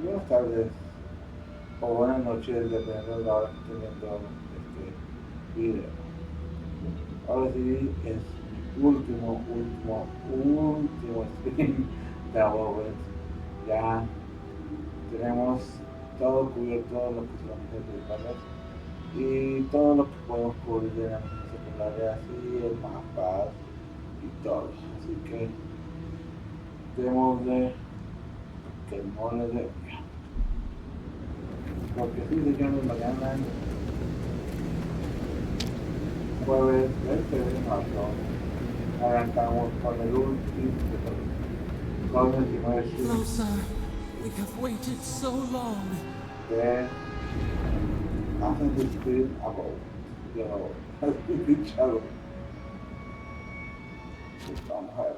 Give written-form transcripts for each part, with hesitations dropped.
Buenas tardes o buenas noches, dependiendo de la hora que esté viendo este video. Ahora sí es mi último stream de Avowed. Ya tenemos todo cubierto, lo que son las principales y todo lo que podemos cubrir de las misiones secundarias y el mapa y todo. Así que démosle que el mole de porque sí, señores, mañana jueves 20 de marzo arrancamos con el último con el primer No, sir. We have waited so long. de Assassin's Creed Avowed. Yo, así dicho, vamos a ver.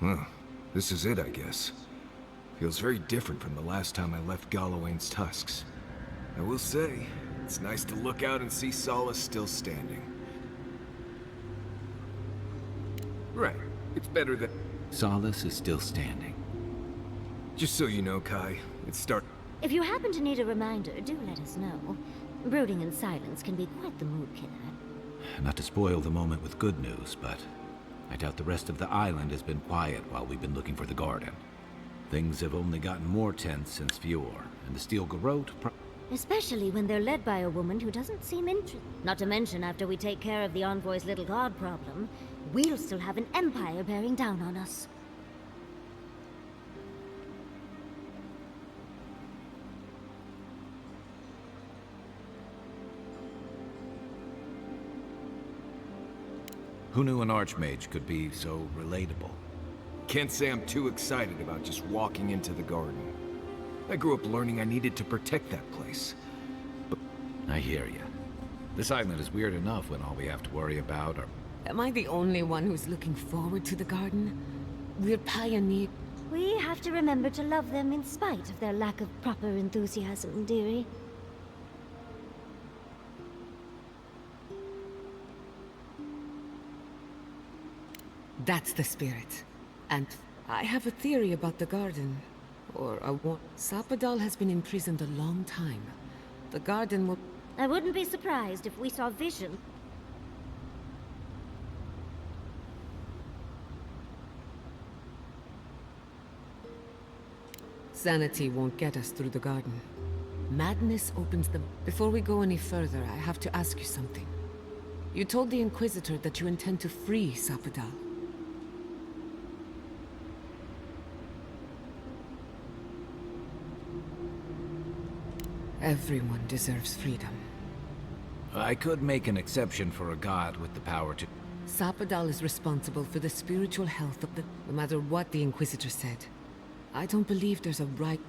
Well, this is it, I guess. Feels very different from the last time I left Galawain's tusks. I will say, it's nice to look out and see Solace still standing. Right. It's better than... Solace is still standing. Just so you know, Kai, it's start... If you happen to need a reminder, do let us know. Brooding in silence can be quite the mood killer. Not to spoil the moment with good news, but I doubt the rest of the island has been quiet while we've been looking for the garden. Things have only gotten more tense since Fior, and the Steel Garrote Especially when they're led by a woman who doesn't seem interested. Not to mention, after we take care of the Envoy's little god problem, we'll still have an empire bearing down on us. Who knew an Archmage could be so relatable? Can't say I'm too excited about just walking into the garden. I grew up learning I needed to protect that place. I hear you. This island is weird enough when all we have to worry about are... Am I the only one who's looking forward to the garden? We're pioneers. We have to remember to love them in spite of their lack of proper enthusiasm, dearie. That's the spirit. And I have a theory about the garden. Or a one. Sapadal has been imprisoned a long time. The garden will... I wouldn't be surprised if we saw vision. Sanity won't get us through the garden. Madness opens the... Before we go any further, I have to ask you something. You told the Inquisitor that you intend to free Sapadal. Everyone deserves freedom. I could make an exception for a god with the power to... Sapadal is responsible for the spiritual health of the... No matter what the Inquisitor said. I don't believe there's a right...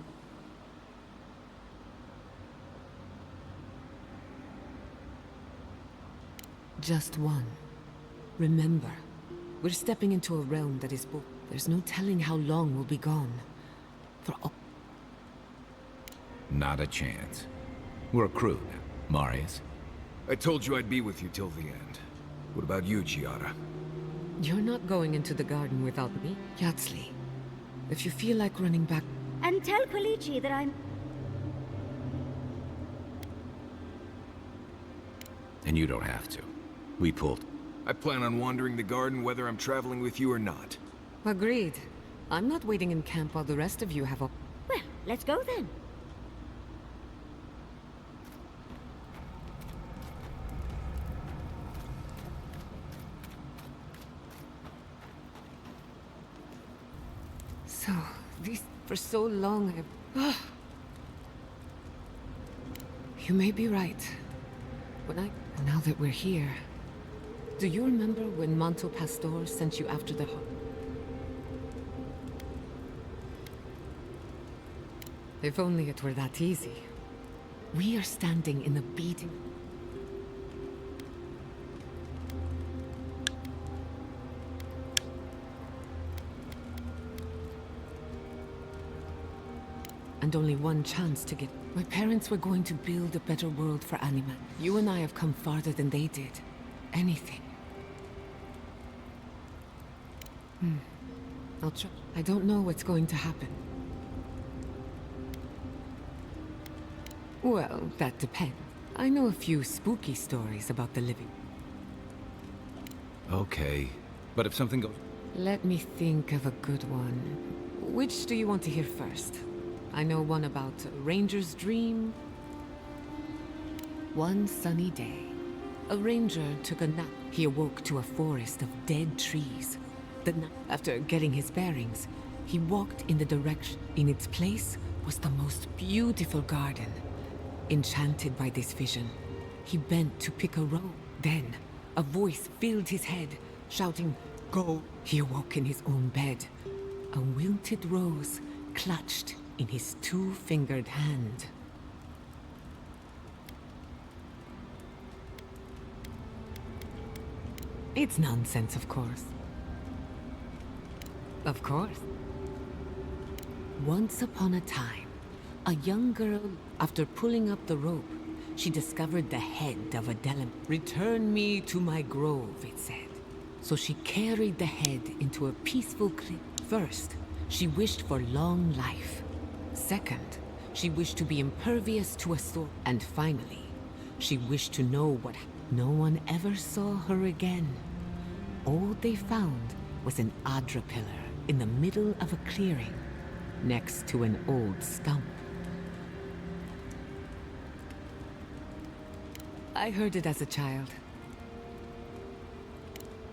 Just one. Remember, we're stepping into a realm that is... There's no telling how long we'll be gone. For all... Not a chance. We're a crew now, Marius. I told you I'd be with you till the end. What about you, Giada? You're not going into the garden without me, Yatsley. If you feel like running back... And tell Kalichi that I'm... And you don't have to. We pulled. I plan on wandering the garden whether I'm traveling with you or not. Agreed. I'm not waiting in camp while the rest of you have a... Well, let's go then. So, these... For so long, I've... You may be right. Now that we're here... Do you remember when Manto Pastor sent you after the... If only it were that easy. We are standing in the beating... And only one chance to get... My parents were going to build a better world for Anima. You and I have come farther than they did. Anything. I'll try. I don't know what's going to happen. Well, that depends. I know a few spooky stories about the living. Okay, but if something goes... Let me think of a good one. Which do you want to hear first? I know one about a ranger's dream. One sunny day, a ranger took a nap. He awoke to a forest of dead trees. After getting his bearings, he walked in the direction. In its place was the most beautiful garden. Enchanted by this vision, he bent to pick a rose. Then, a voice filled his head, shouting, "Go!" He awoke in his own bed, a wilted rose clutched in his two-fingered hand. It's nonsense, of course. Of course. Once upon a time, a young girl, after pulling up the rope, she discovered the head of a delim. "Return me to my grove," it said. So she carried the head into a peaceful cliff. First, she wished for long life. Second, she wished to be impervious to a sword. And finally, she wished to know what... No one ever saw her again. All they found was an Adra pillar in the middle of a clearing, next to an old stump. I heard it as a child.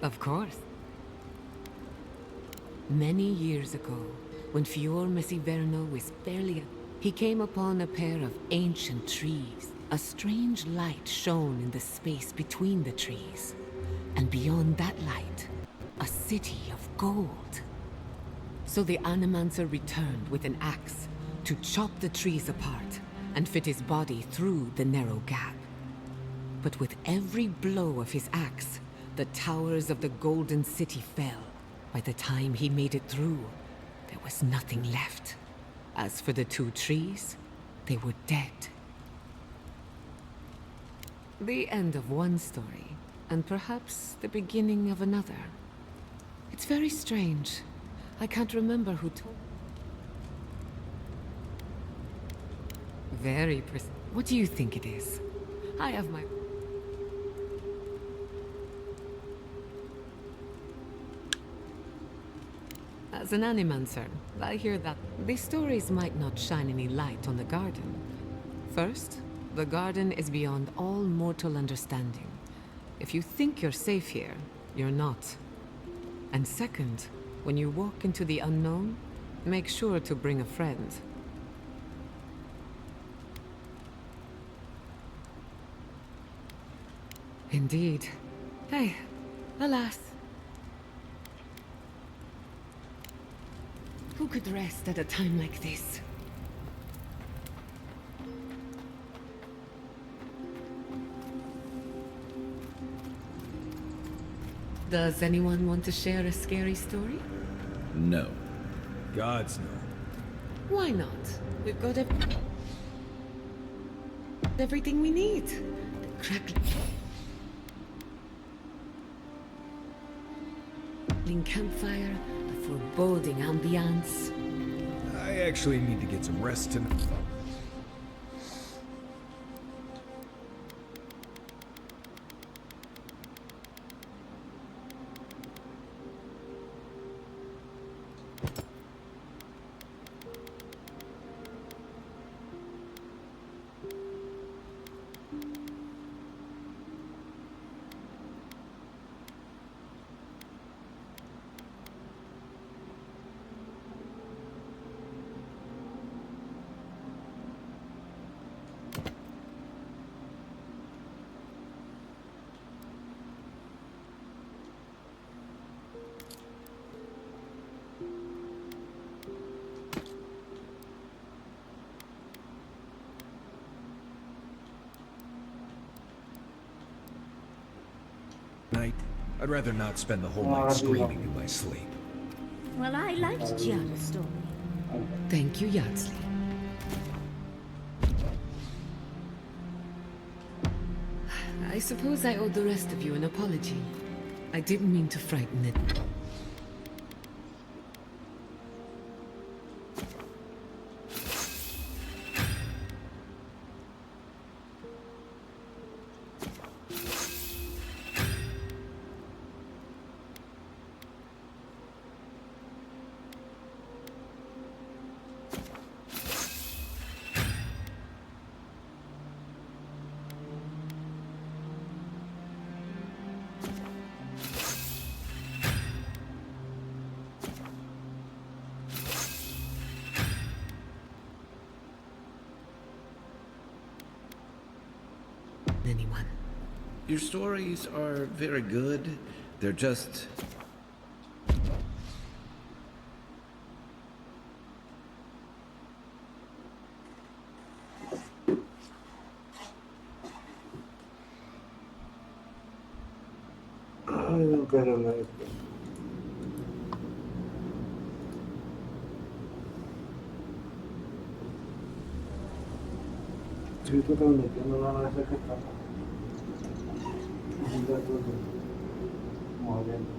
Of course. Many years ago, when Fior Mesiverno was barely... He came upon a pair of ancient trees. A strange light shone in the space between the trees. And beyond that light, a city of gold. So the Animancer returned with an axe to chop the trees apart and fit his body through the narrow gap. But with every blow of his axe, the towers of the Golden City fell. By the time he made it through, there was nothing left. As for the two trees, they were dead. The end of one story, and perhaps the beginning of another. It's very strange. I can't remember who told. Very precise. What do you think it is? I have my... As an Animancer, I hear that these stories might not shine any light on the garden. First, the garden is beyond all mortal understanding. If you think you're safe here, you're not. And second, when you walk into the unknown, make sure to bring a friend. Indeed. Hey, alas. Who could rest at a time like this? Does anyone want to share a scary story? No. Gods no. Why not? We've got everything we need. The crackling campfire, a foreboding ambiance. I actually need to get some rest tonight. I'd rather not spend the whole night screaming in my sleep. Well, I liked Gianna's story. Thank you, Yardsley. I suppose I owe the rest of you an apology. I didn't mean to frighten it. anyone. Your stories are very good. They're just... Ay, no quiero leer. Estoy transmitiendo una vez que está un gato moviendo.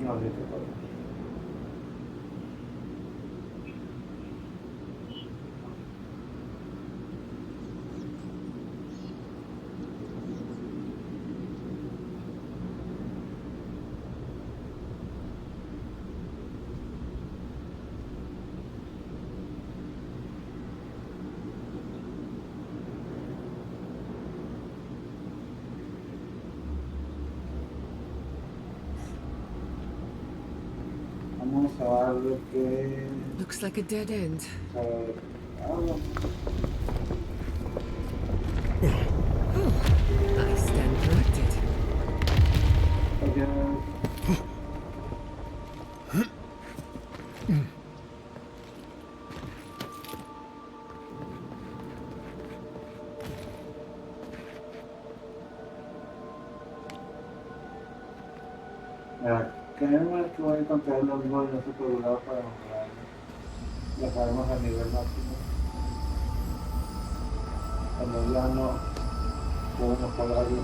No, sí, te puedo. Vamos a darle que... Looks like a dead end. I stand corrected. Créeme que voy a encontrar los mismos en ese programa para mejorar. Lo sabemos a nivel máximo. Cuando ya no podemos pagarlo.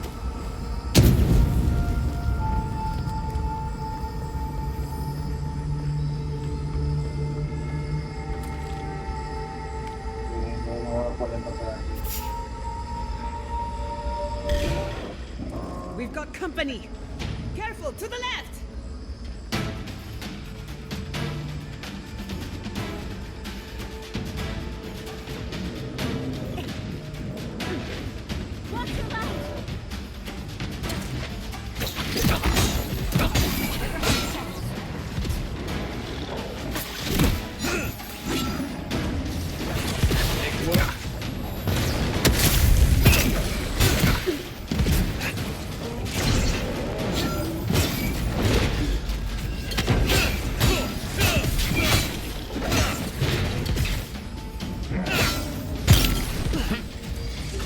No vamos a poder pasar aquí. We've got company. Careful, to the left!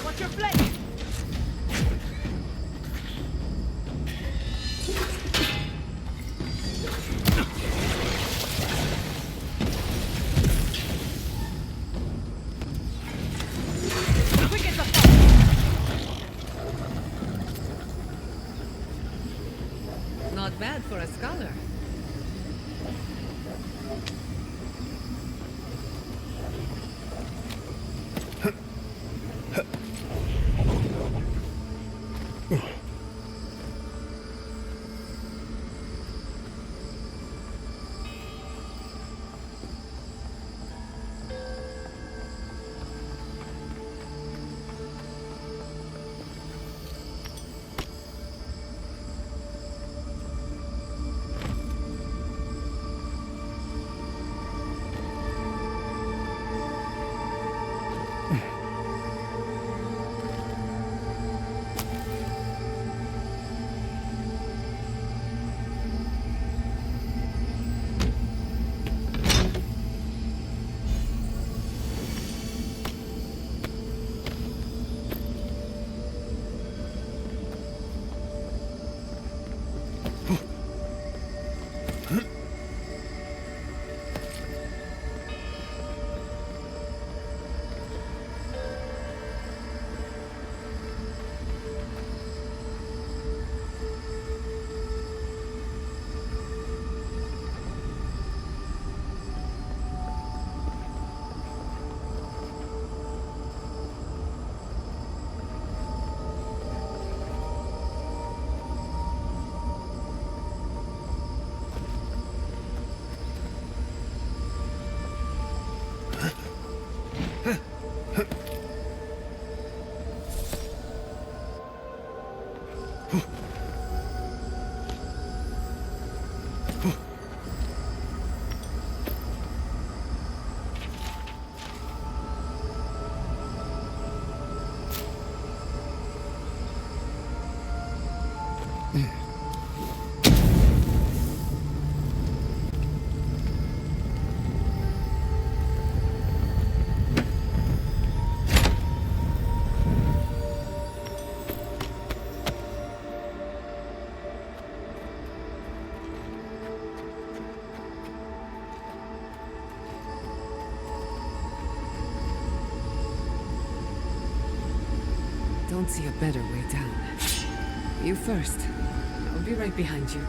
Watch your right! Not bad for a scholar. Don't see a better way down. You first. I'll be right behind you.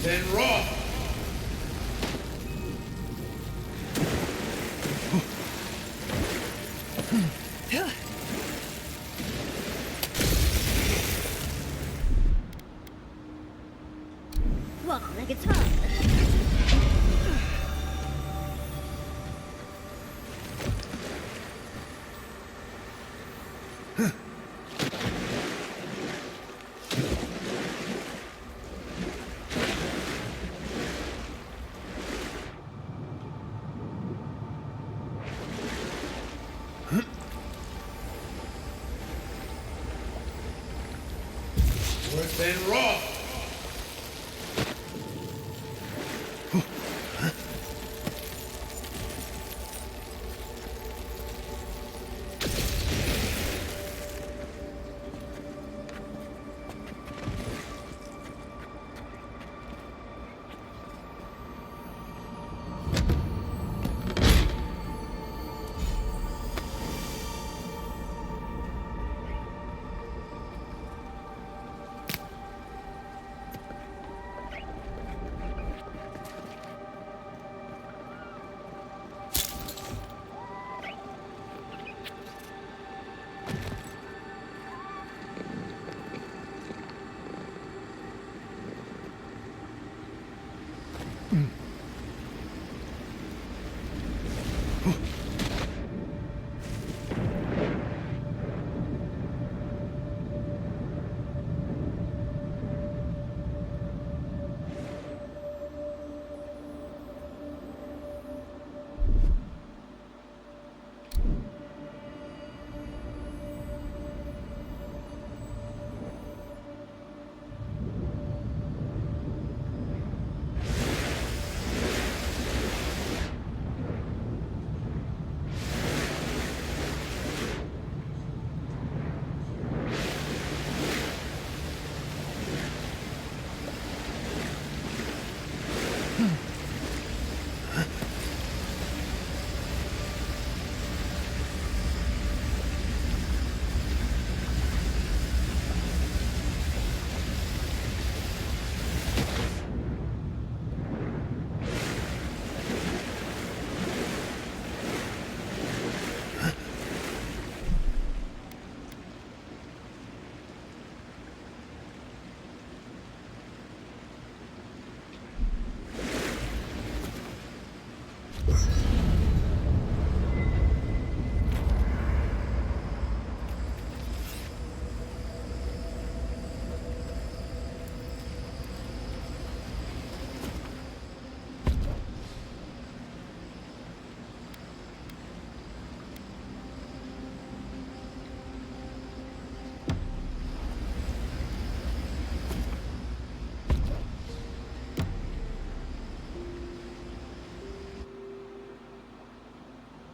Then raw. Walk like it's hard. Worse than raw.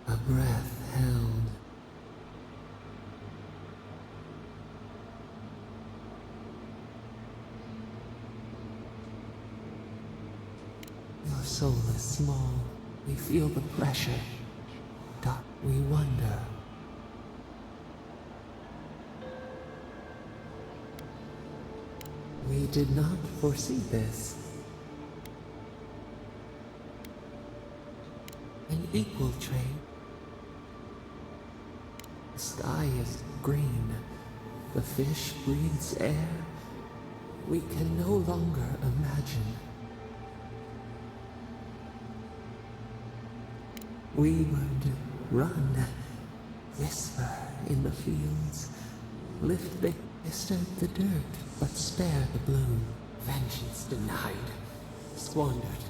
A breath held. Your soul is small. We feel the pressure. Dark, we wonder. We did not foresee this. An equal trade. The sky is green. The fish breathes air. We can no longer imagine. We would run, whisper in the fields, lift the disturb the dirt, but spare the bloom. Vengeance denied, squandered.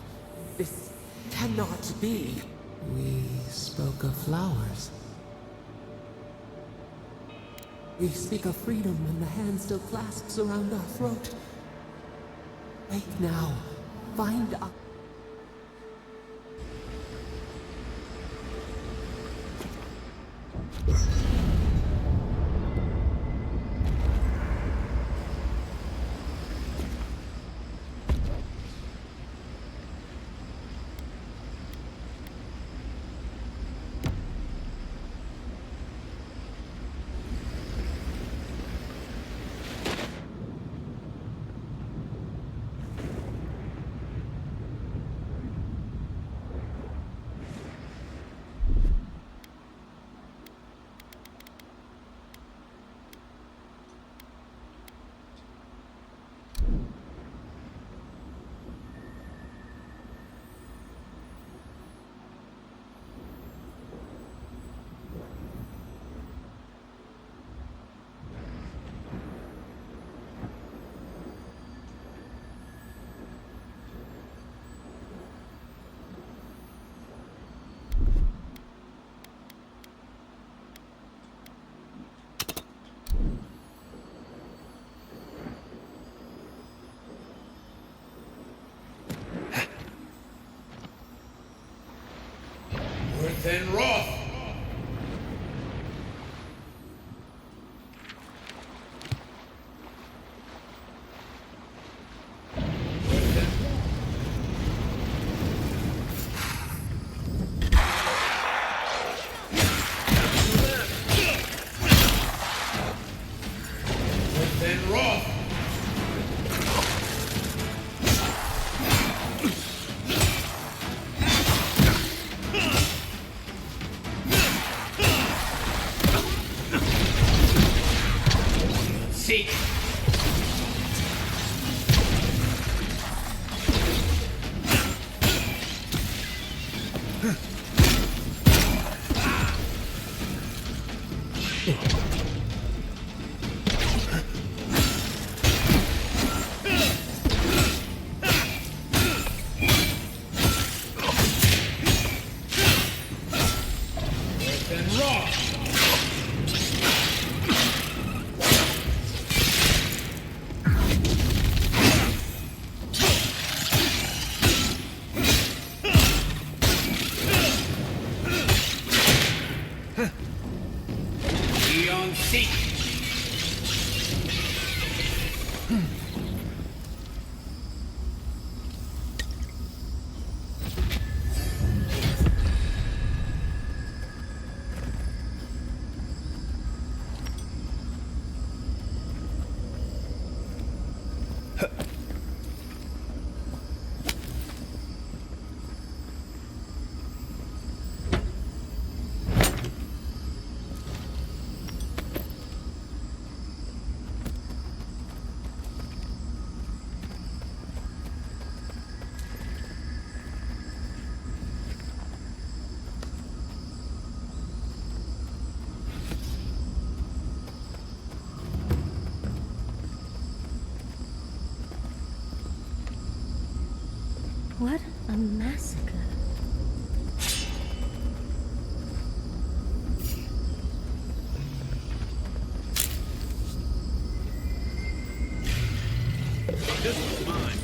This cannot be. We spoke of flowers. We speak of freedom and the hand still clasps around our throat. Wake now. Find us. Then Roth! Then Roth! Seek! Then Roth! massacre. This one's mine.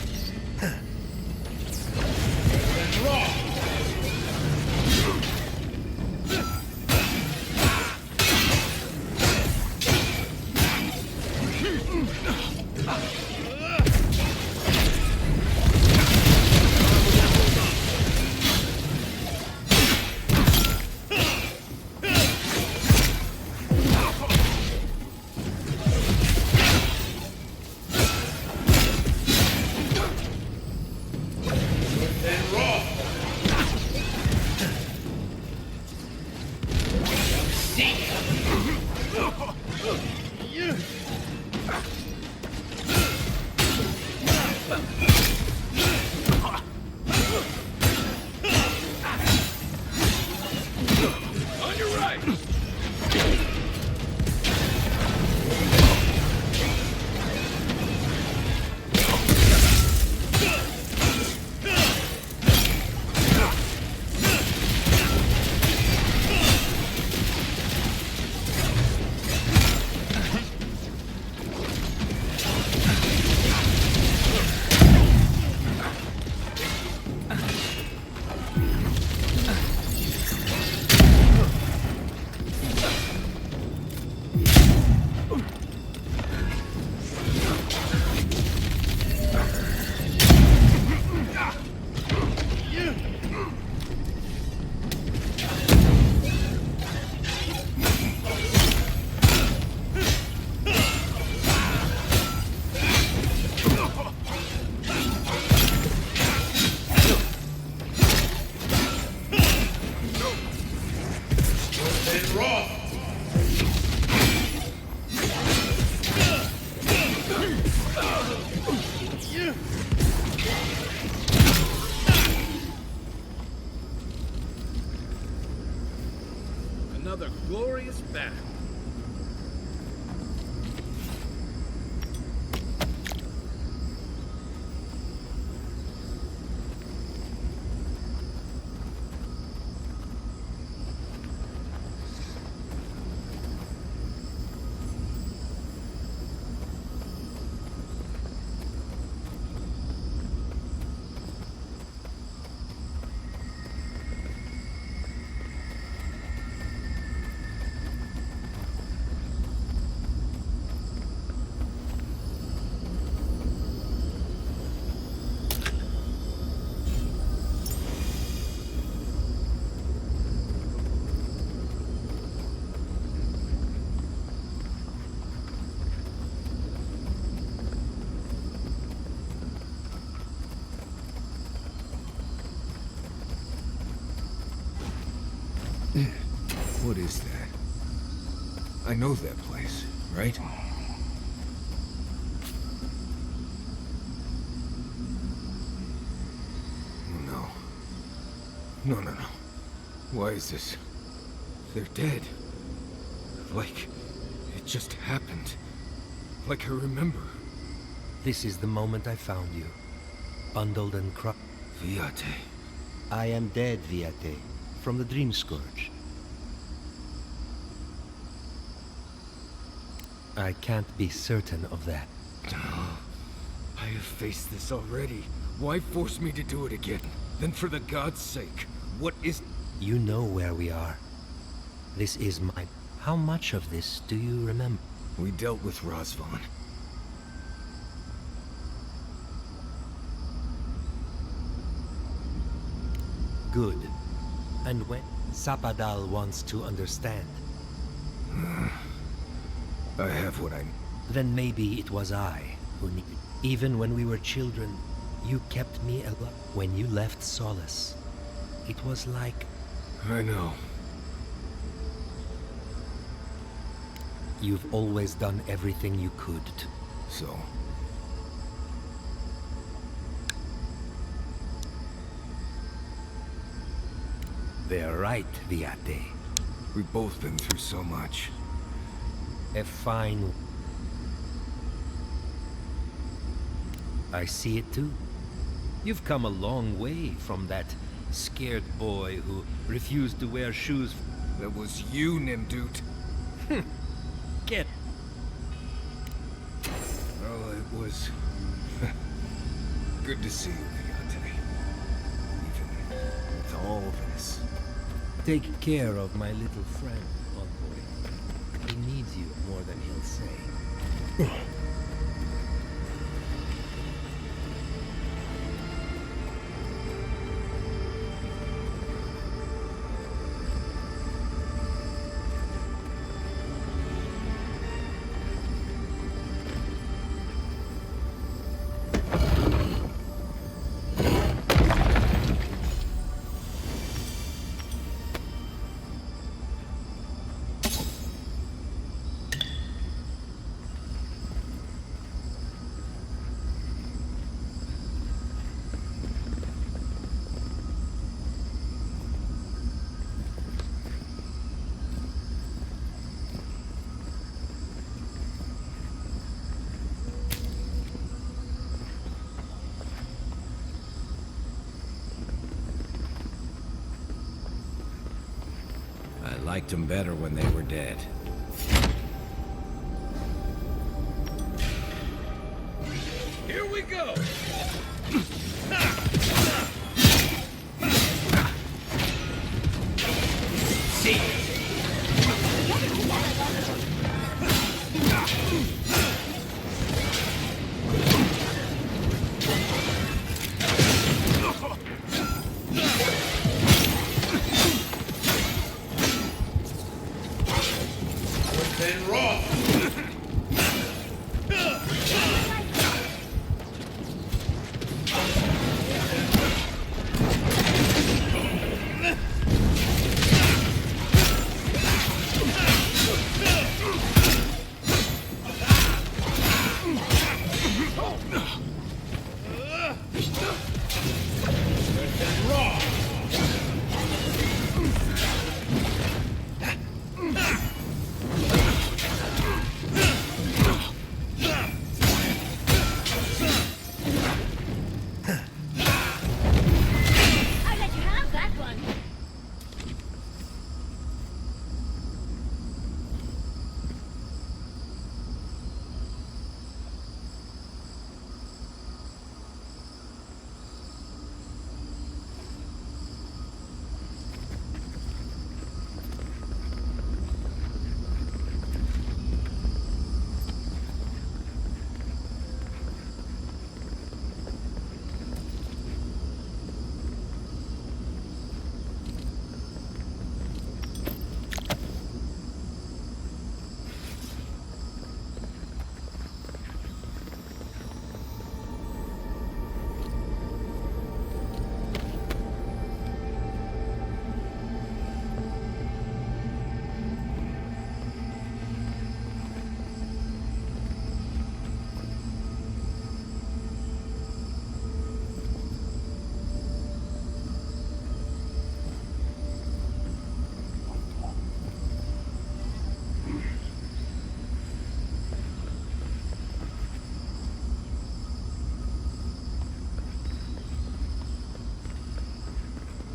Then rock! Another glorious battle. What is that? I know that place, right? No. No. Why is this? They're dead. Like, it just happened. Like I remember. This is the moment I found you. Bundled and crushed. Viate. I am dead, Viate. From the Dream Scourge. I can't be certain of that. I have faced this already. Why force me to do it again? Then for the god's sake, what is... You know where we are. This is my... How much of this do you remember? We dealt with Razvan. Good. And when Sapadal wants to understand, I have what I... then maybe it was I who needed. Even when we were children, you kept me alive. When you left Solace, it was like... I know. You've always done everything you could to... So? They're right, Viate. We've both been through so much. A fine... I see it too. You've come a long way from that scared boy who refused to wear shoes. That was you, Nimdut. Get. Well, it was good to see you, Leontay. Even with all this. Take care of my little friend, Envoy. He needs you more than he'll say. I liked them better when they were dead. Here we go! Then raw!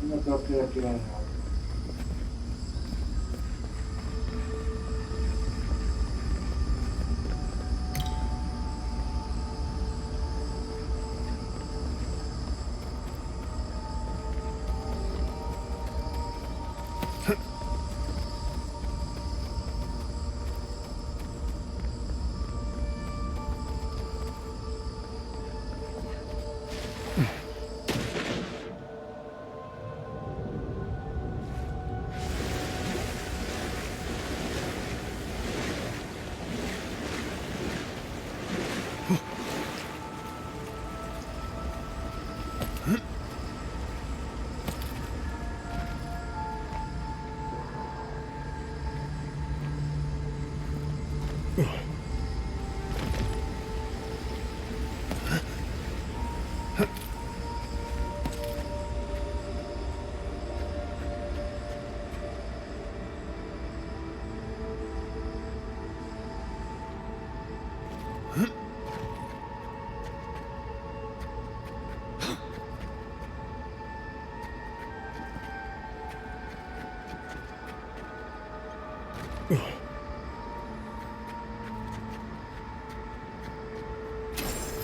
No creo que aquí vayan a ver. Are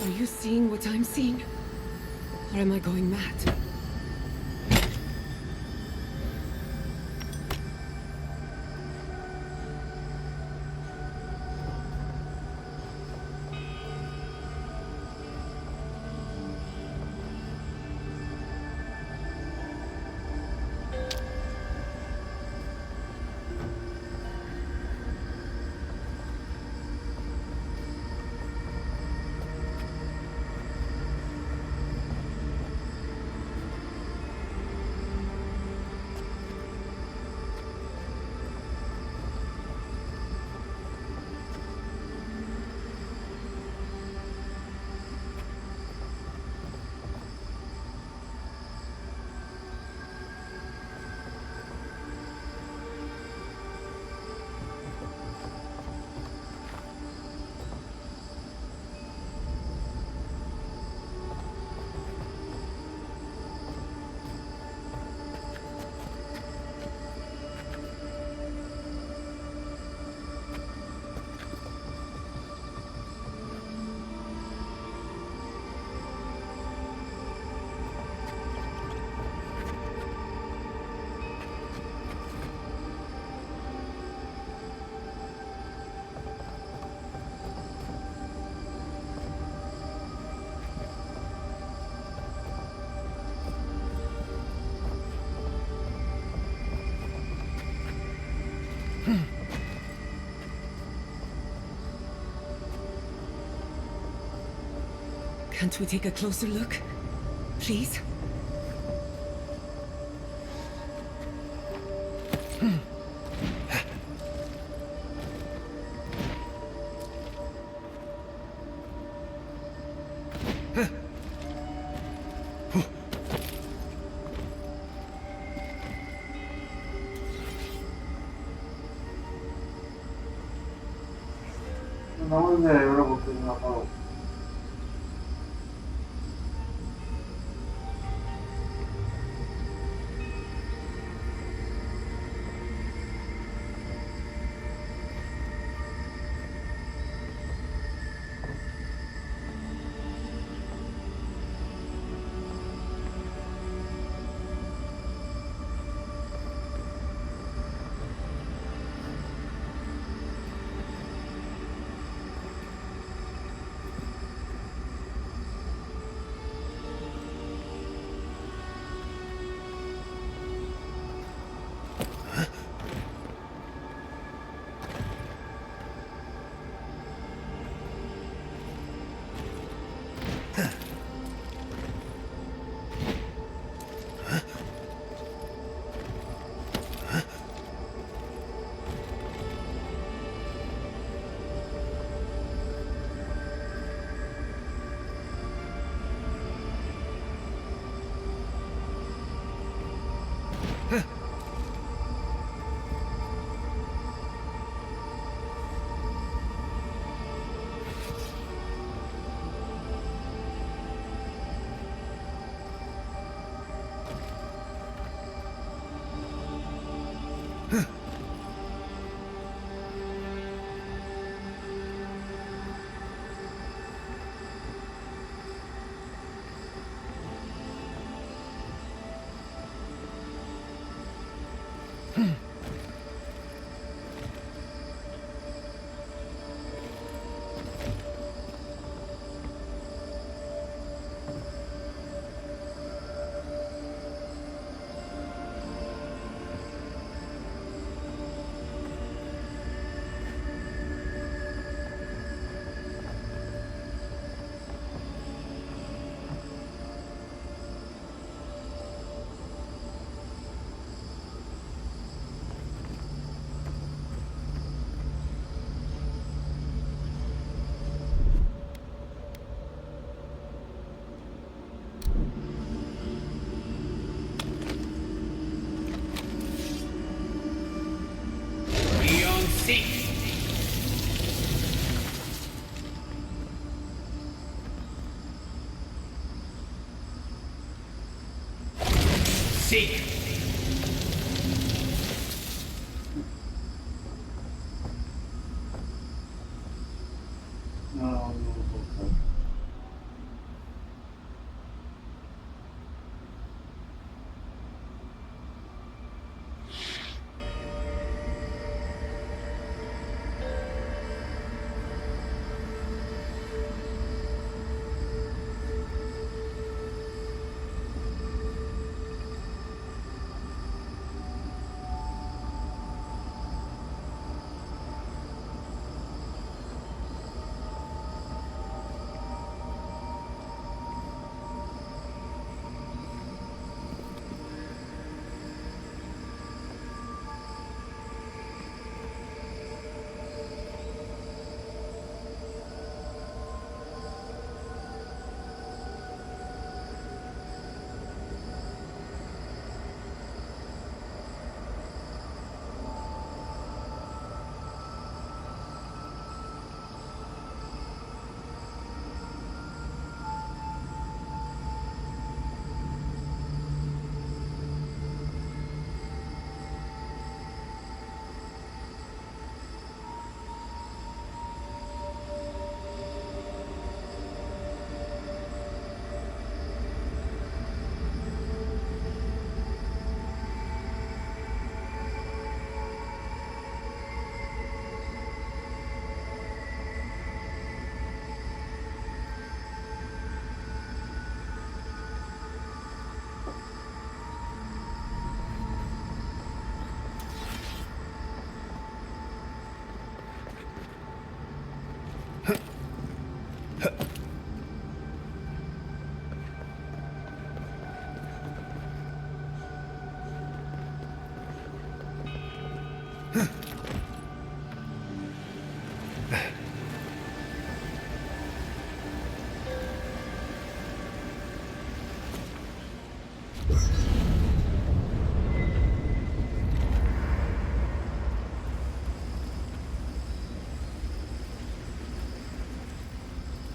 you seeing what I'm seeing? Or am I going mad? Can't we take a closer look? Please? Vamos de cerebro porque no apago. Seek! Seek!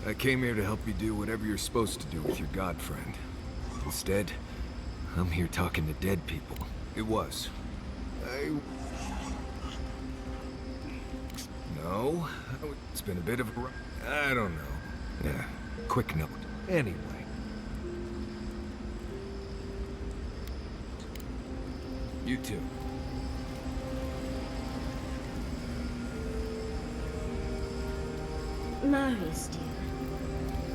I came here to help you do whatever you're supposed to do with your god friend. Instead, I'm here talking to dead people. It was. No, it's been a bit of a... I don't know. Yeah, quick note. Anyway. You too. Marius, dear.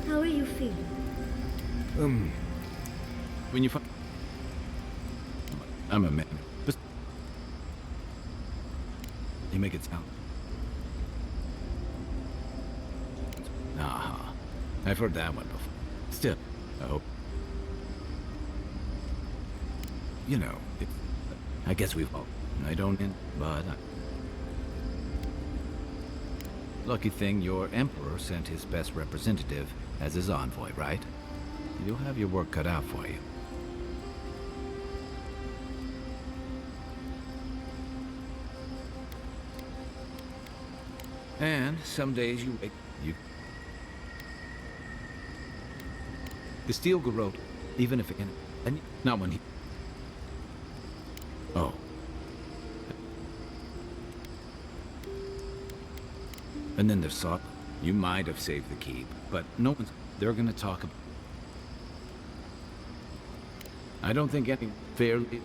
How are you feeling? When you find... I'm a man. But... You make it sound... Aha. I've heard that one before. Still, oh. You know, I guess we've all... I don't... But... Lucky thing your emperor sent his best representative as his envoy, right? You'll have your work cut out for you. And some days you wake... The steel garrote, even if it can... And not when he... Oh. And then there's Saw. You might have saved the keep, but no one's... They're gonna talk about... I don't think any fairly...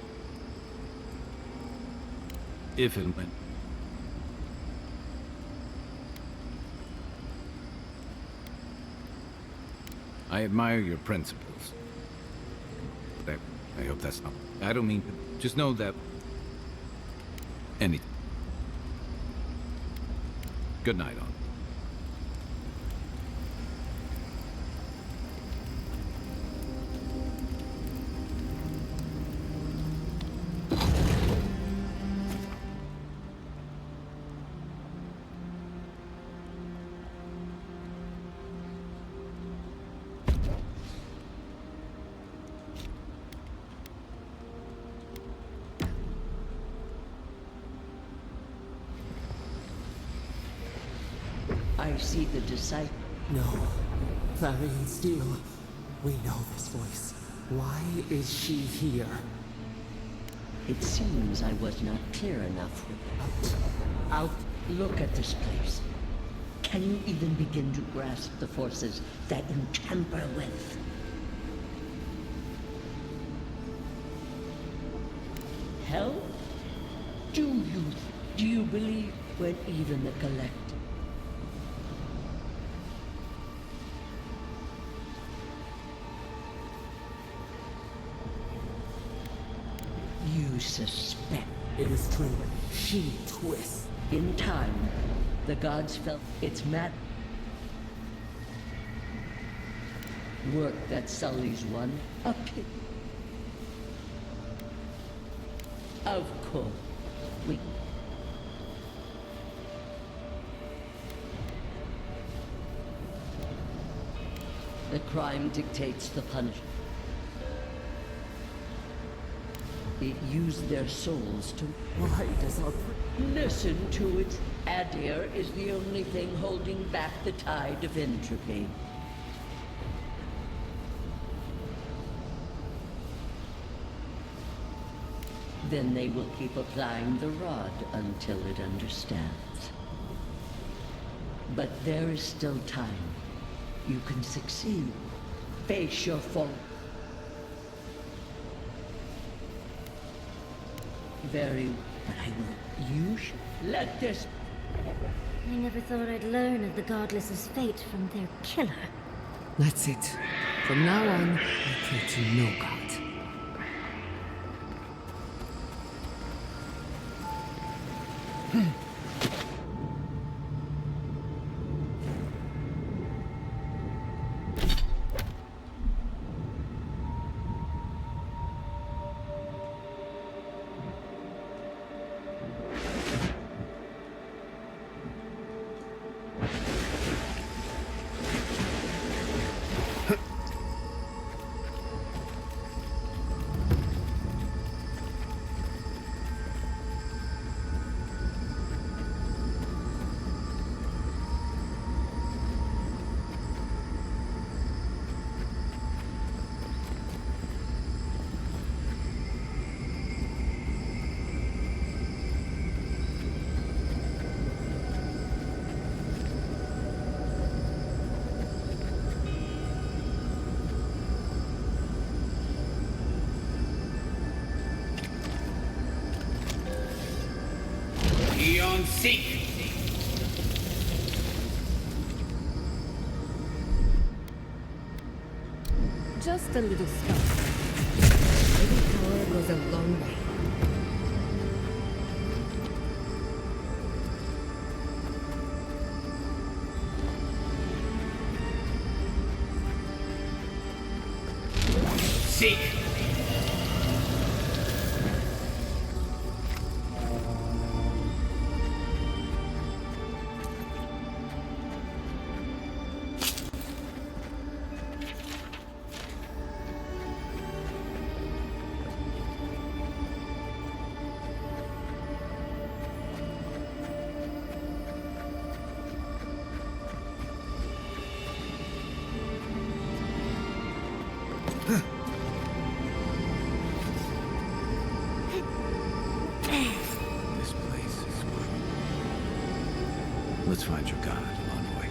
If and when... I admire your principles. But I hope that's not... I don't mean... Just know that... Anything. Good night, on. I see the disciple. No. Clarion Steel. We know this voice. Why is she here? It seems I was not clear enough with... Out. Look at this place. Can you even begin to grasp the forces that you tamper with? Hell? Do you believe when even the collective... You suspect. It is true. She twists. In time, the gods felt its work that sullies one a pit. Of course, we... The crime dictates the punishment. It used their souls to... Why does our... Listen to it. Adir is the only thing holding back the tide of entropy. Then they will keep applying the rod until it understands. But there is still time. You can succeed. Face your fault. Very, but I will. You should let this... I never thought I'd learn of the Godless's fate from their killer. That's it. From now on, I pray to no god. on seek. Just a little spark. Maybe power goes a long way. Seek. This place is... Let's find your god, envoy.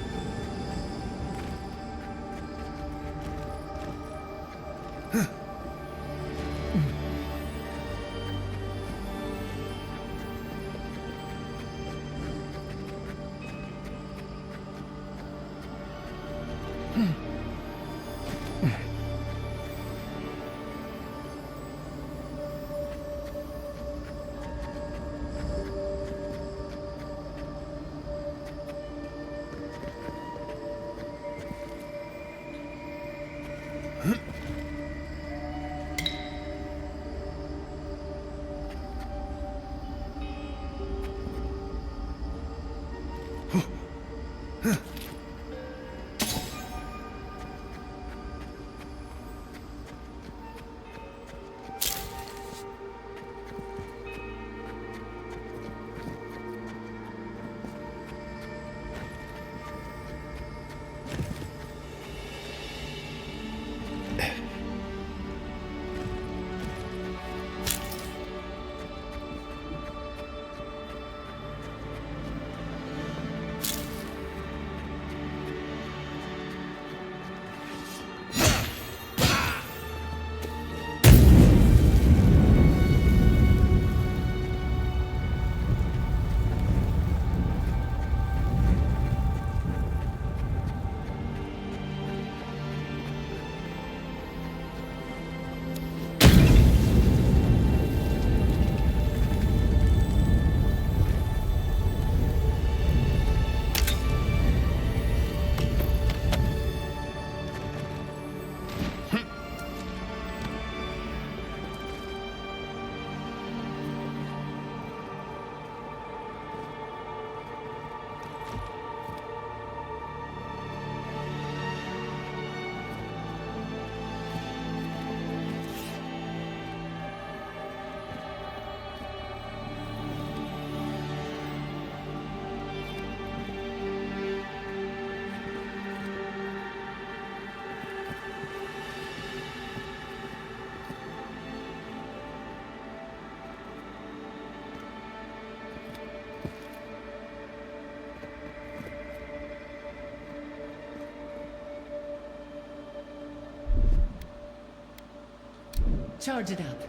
Charge it up.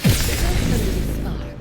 Just a little spark.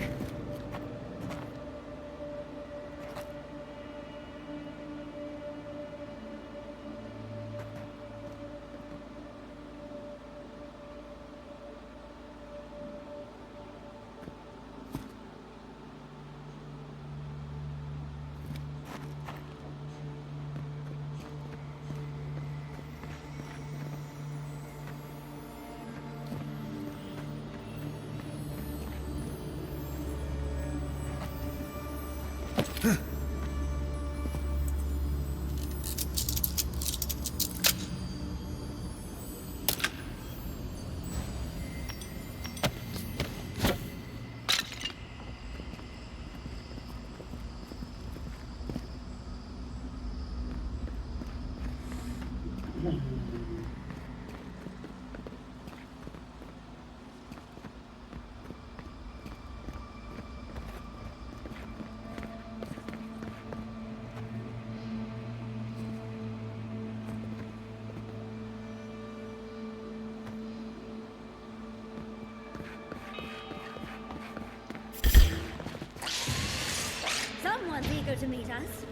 eager to meet us.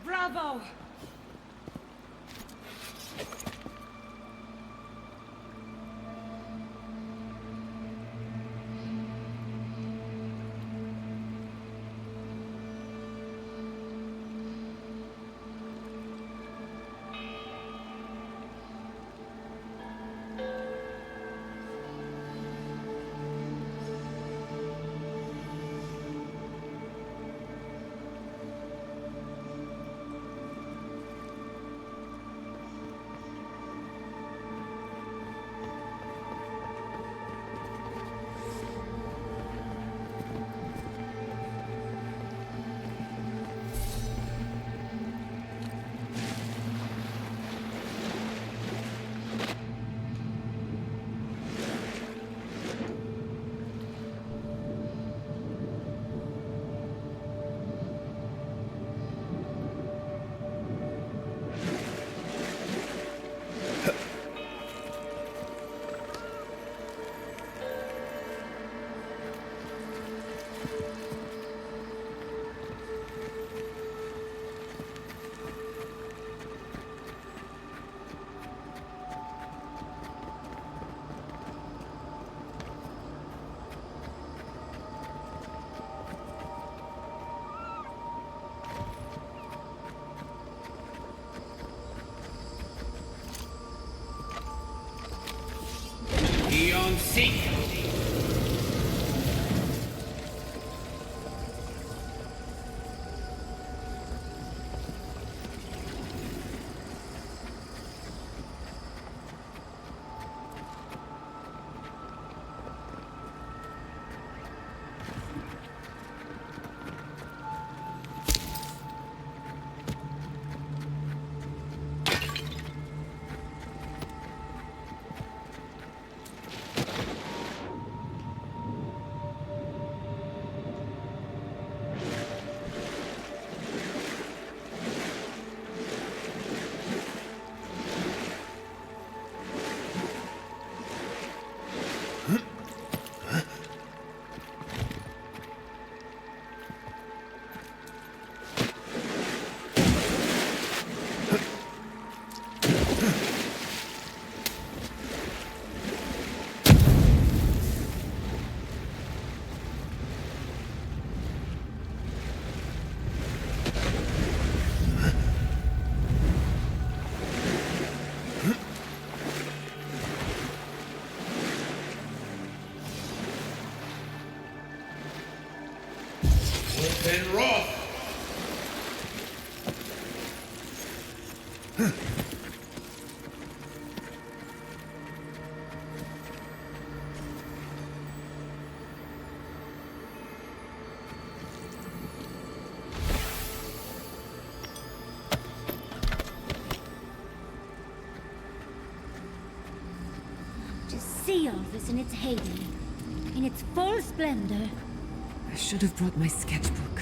Bravo! Beyond seek. Then roar. see all this in its heyday, in its full splendor. I should have brought my sketchbook.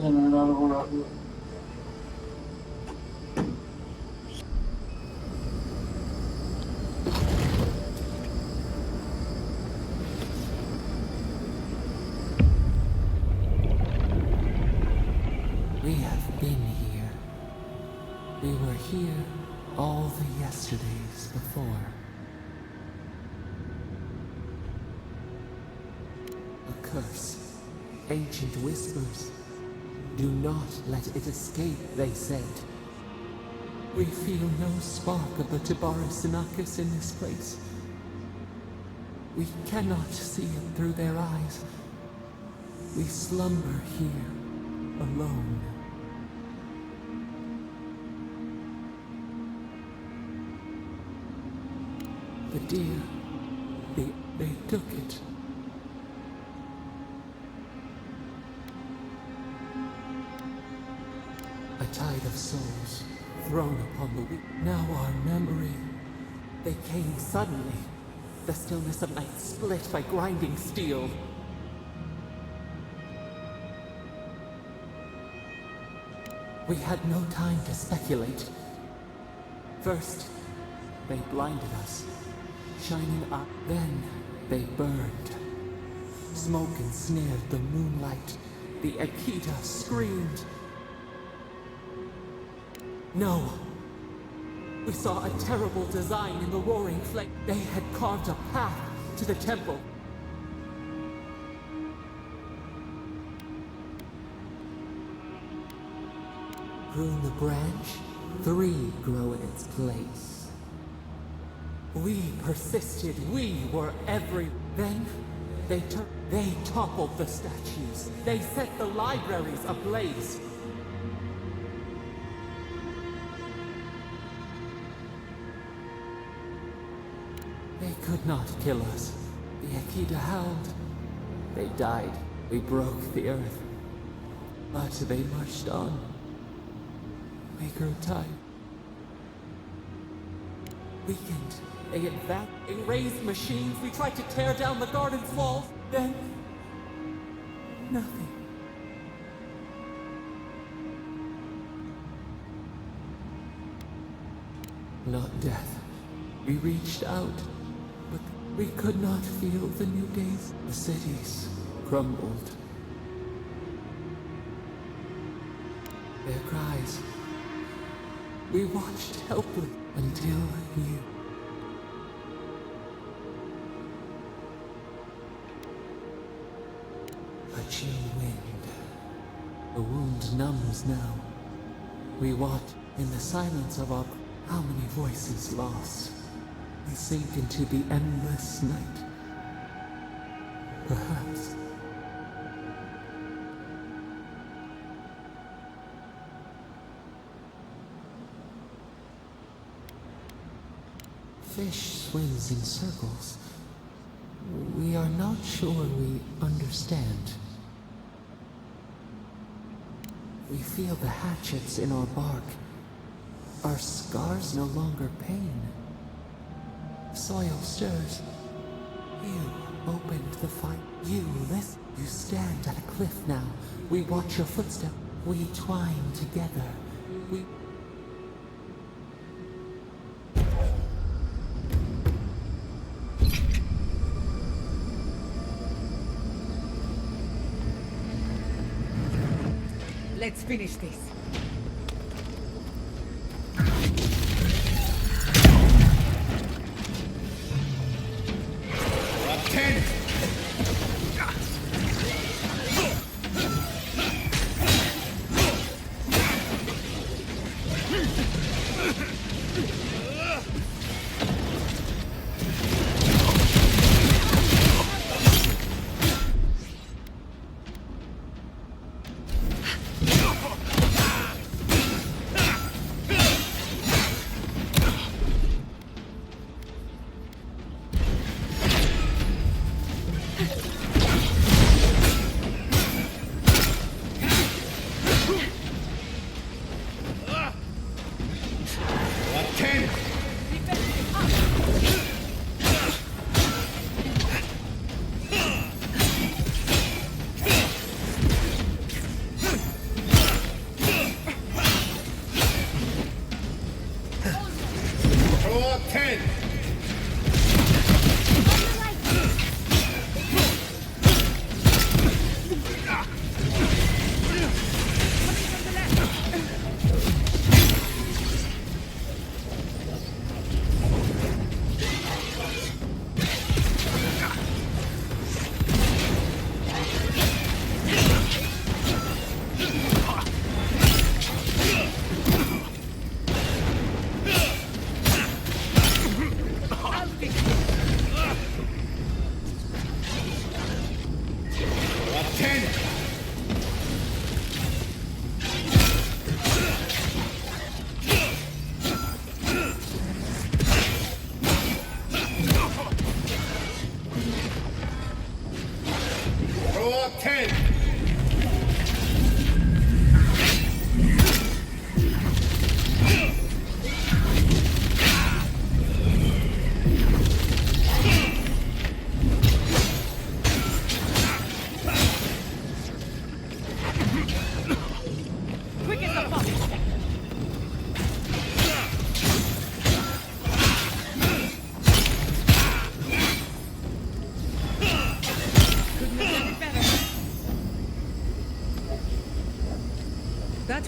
generar alguna duda. all the yesterdays before. A curse. Ancient whispers. Do not let it escape, they said. We feel no spark of the Tibaris Sinakis in this place. We cannot see it through their eyes. We slumber here, alone. The deer, they took it. A tide of souls thrown upon the weak. Now our memory. They came suddenly. The stillness of night split by grinding steel. We had no time to speculate. First, they blinded us, shining up. Then they burned. Smoke ensnared the moonlight. The Akita screamed. No. We saw a terrible design in the roaring flame. They had carved a path to the temple. Prune the branch, 3 grow in its place. We persisted, we were every... Then, they toppled the statues. They set the libraries ablaze. They could not kill us. The Akita howled. They died. We broke the earth. But they marched on. We grew tired. Weakened. They advanced. They raised machines. We tried to tear down the garden's walls. Then... nothing. Not death. We reached out, but we could not feel the new days. The cities crumbled. Their cries. We watched helpless until you. A chill wind. The wound numbs now. We watch in the silence of our... How many voices lost? We sink into the endless night. Perhaps. Fish swims in circles. We are not sure we understand. We feel the hatchets in our bark. Our scars no longer pain. Soil stirs. You opened the fight. You listen. You stand at a cliff now. We watch your footsteps. We twine together. We... Let's finish this.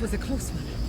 That was a close one.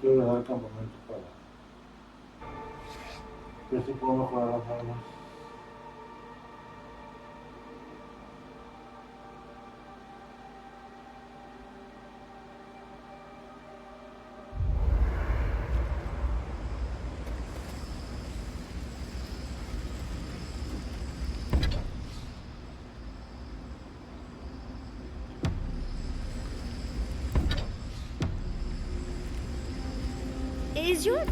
Quiero dejar el campamento para ver si puedo mejorar las armas. Is your...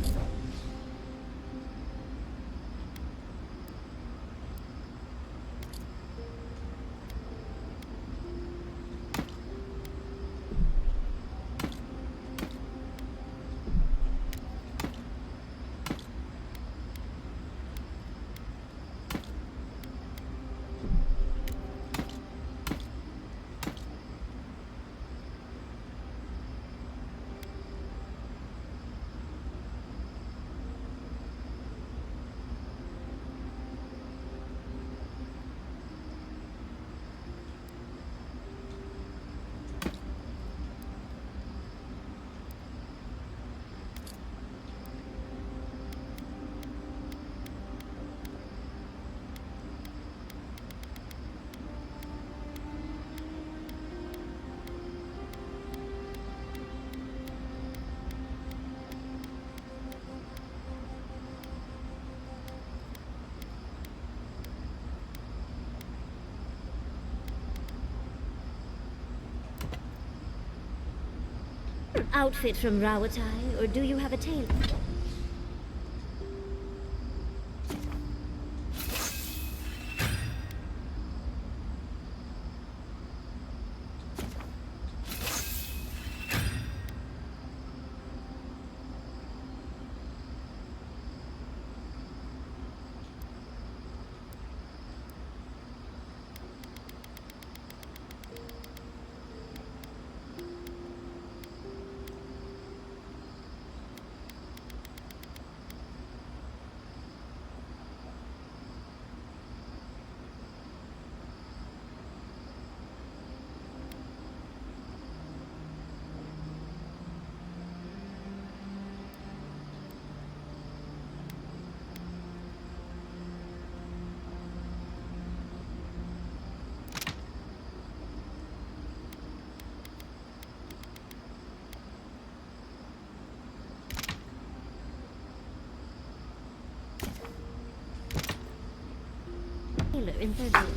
outfit from Rawatai, or do you have a tailor? In February.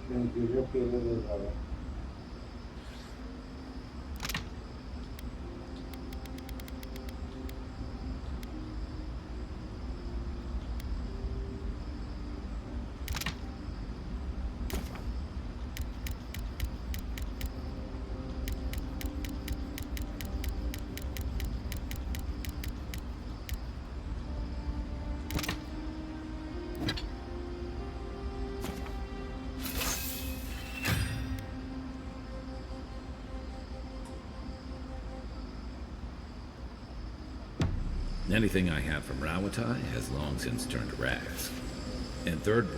Beneficio pieles de dragón. Anything I have from Rawatai has long since turned to rags. And third...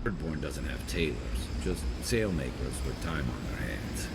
Thirdborn doesn't have tailors, just sailmakers with time on their hands.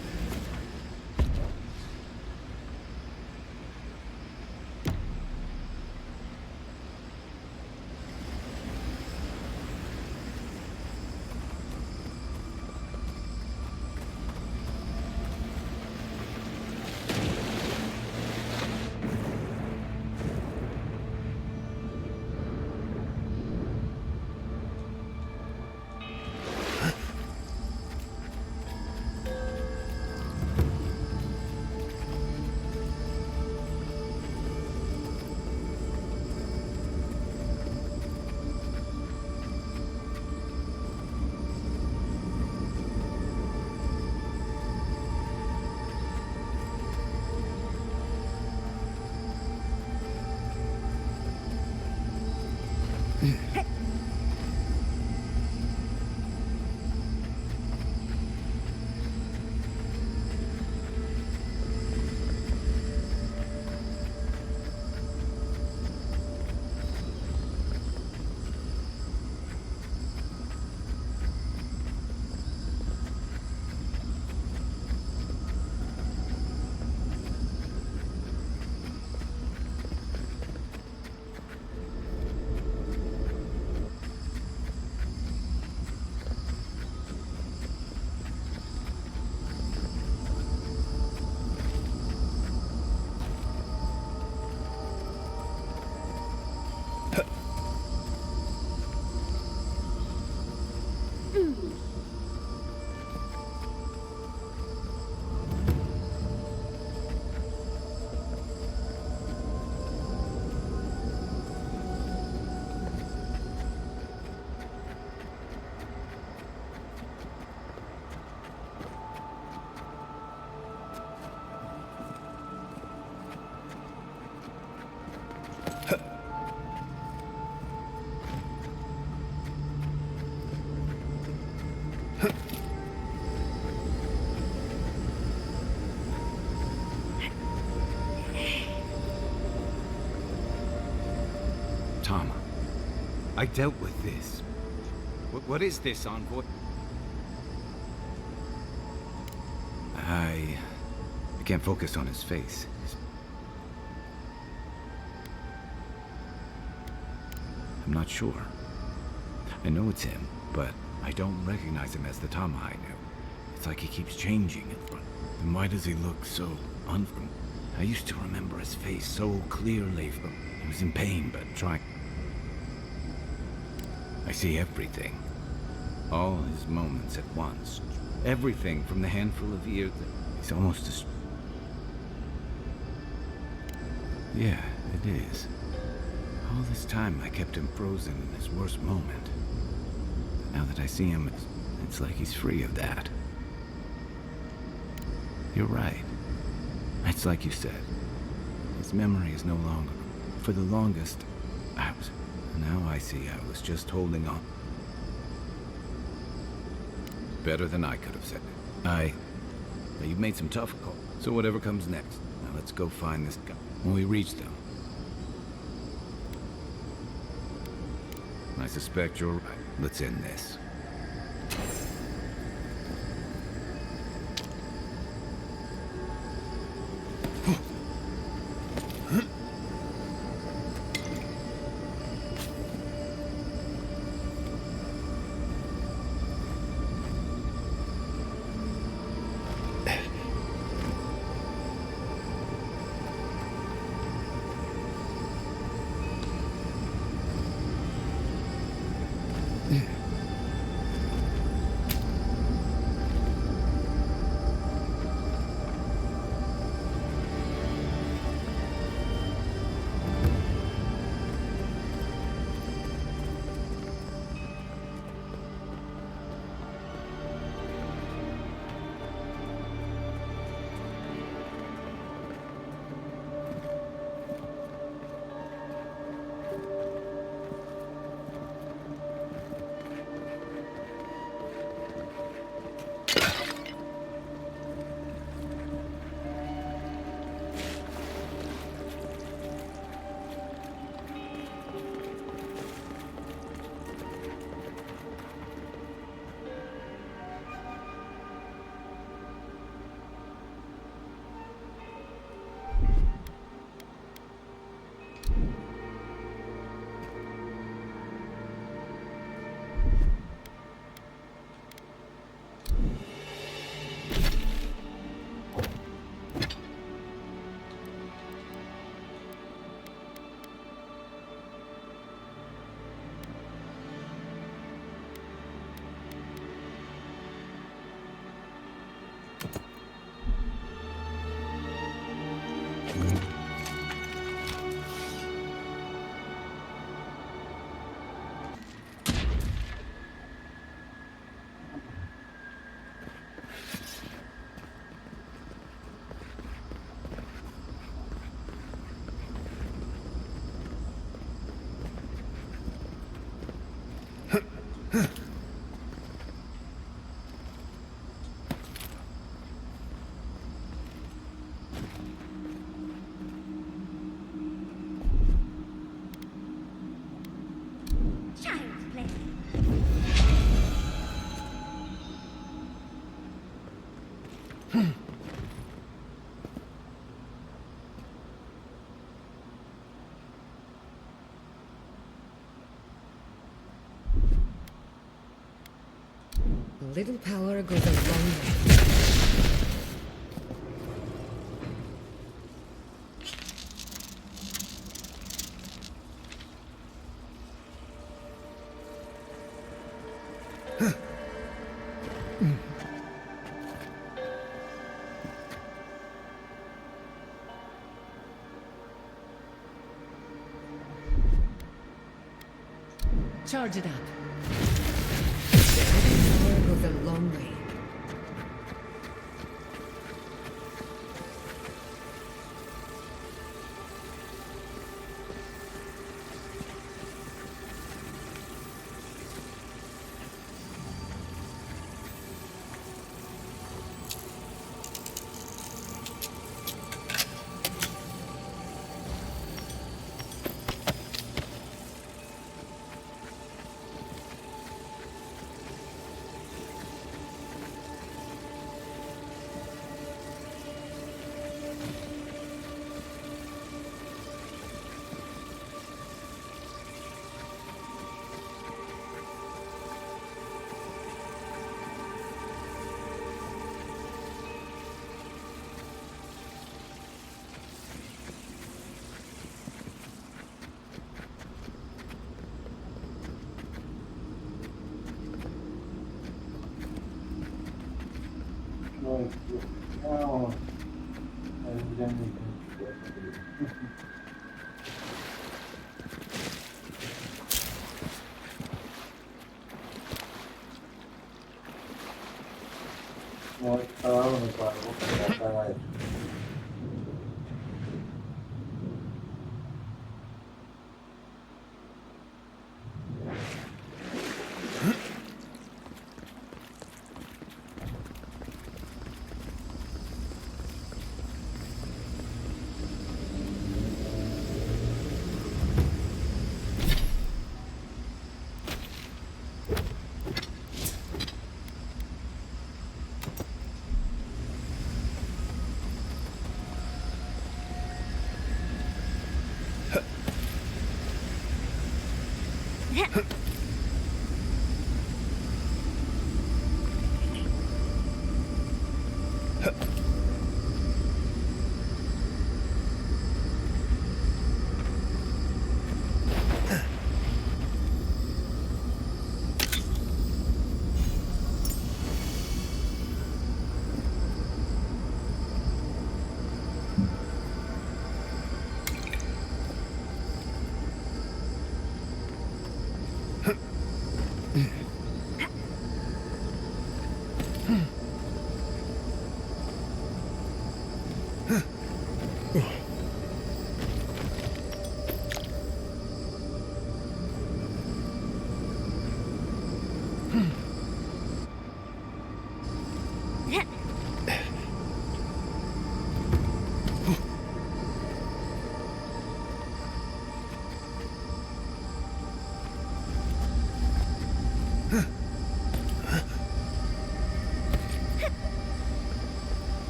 Tama, I dealt with this. What is this, Envoy? I can't focus on his face. I'm not sure. I know it's him, but I don't recognize him as the Tama I knew. It's like he keeps changing in front. Then why does he look so unfamiliar? I used to remember his face so clearly from... He was in pain, but trying... I see everything. All his moments at once. Everything from the handful of years that I He's almost as... Yeah, it is. All this time I kept him frozen in his worst moment. But now that I see him, it's like he's free of that. You're right. It's like you said. His memory is no longer. For the longest, out. Now I see I was just holding on. Better than I could have said it. Now you've made some tough calls. So whatever comes next. Now let's go find this guy. When we reach them. I suspect you're right. Let's end this. A little power goes a long way. Charge it up. Power goes a long way. No, ya ni no estaba donde para algo que estaba hecho.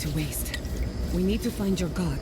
to waste. We need to find your god.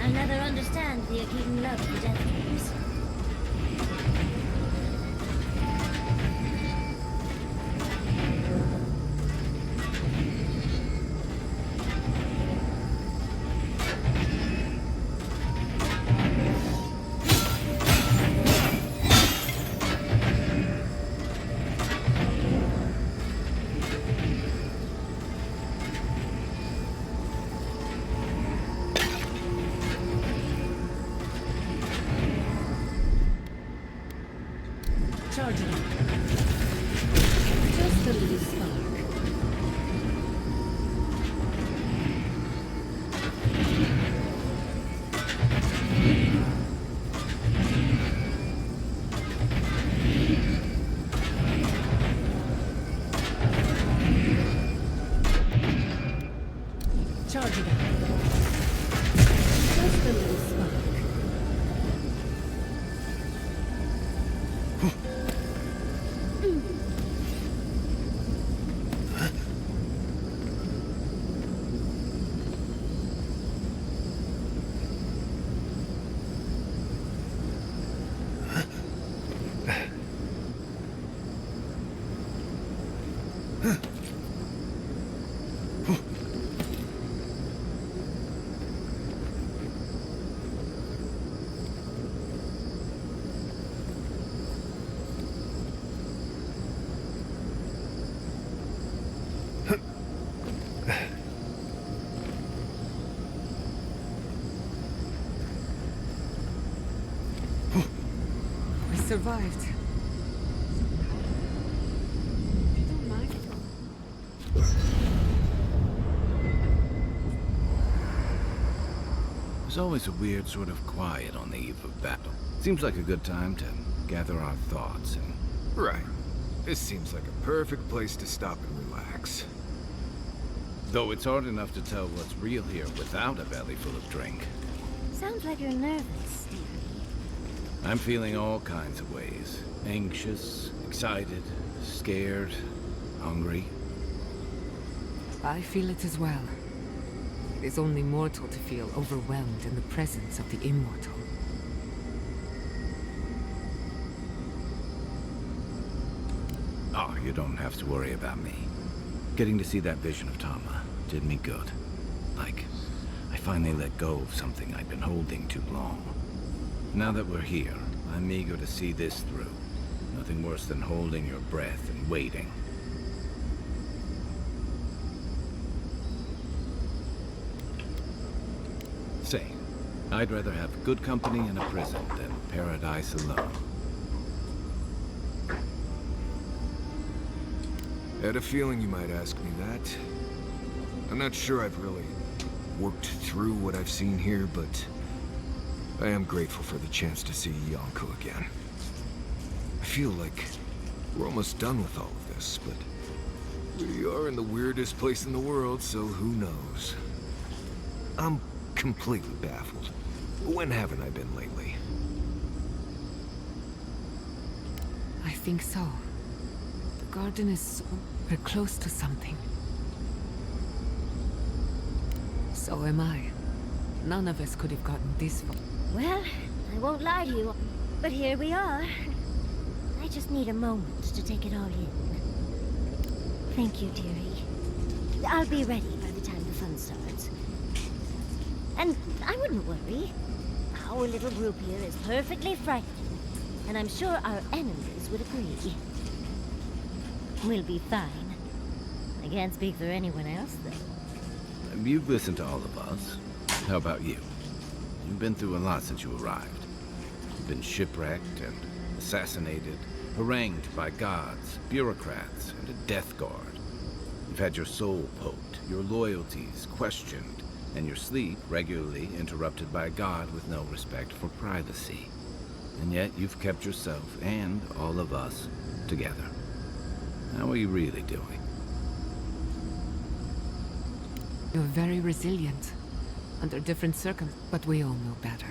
I'll never understand the Akeetan love for death dreams. Charging. Just a little spark. Charging. Just a little spark. We survived. You don't mind? There's always a weird sort of quiet on the eve of battle. Seems like a good time to gather our thoughts and... Right. This seems like a perfect place to stop and relax. Though it's hard enough to tell what's real here without a belly full of drink. Sounds like you're nervous. I'm feeling all kinds of ways. Anxious, excited, scared, hungry. I feel it as well. It is only mortal to feel overwhelmed in the presence of the immortal. Oh, you don't have to worry about me. Getting to see that vision of Tama did me good. Like, I finally let go of something I'd been holding too long. Now that we're here, I'm eager to see this through. Nothing worse than holding your breath and waiting. Say, I'd rather have good company in a prison than paradise alone. I had a feeling you might ask me that. I'm not sure I've really worked through what I've seen here, but I am grateful for the chance to see Yonko again. I feel like we're almost done with all of this, but we are in the weirdest place in the world, so who knows? I'm completely baffled. When haven't I been lately? I think so. The garden is so... We're close to something. So am I. None of us could have gotten this far. Well, I won't lie to you, but here we are. I just need a moment to take it all in. Thank you, dearie. I'll be ready by the time the fun starts. And I wouldn't worry. Our little group here is perfectly frightening, and I'm sure our enemies would agree. We'll be fine. I can't speak for anyone else, though. You've listened to all of us. How about you? You've been through a lot since you arrived. You've been shipwrecked and assassinated, harangued by gods, bureaucrats, and a death guard. You've had your soul poked, your loyalties questioned, and your sleep regularly interrupted by a god with no respect for privacy. And yet you've kept yourself and all of us together. How are you really doing? You're very resilient. Under different circumstances, but we all know better.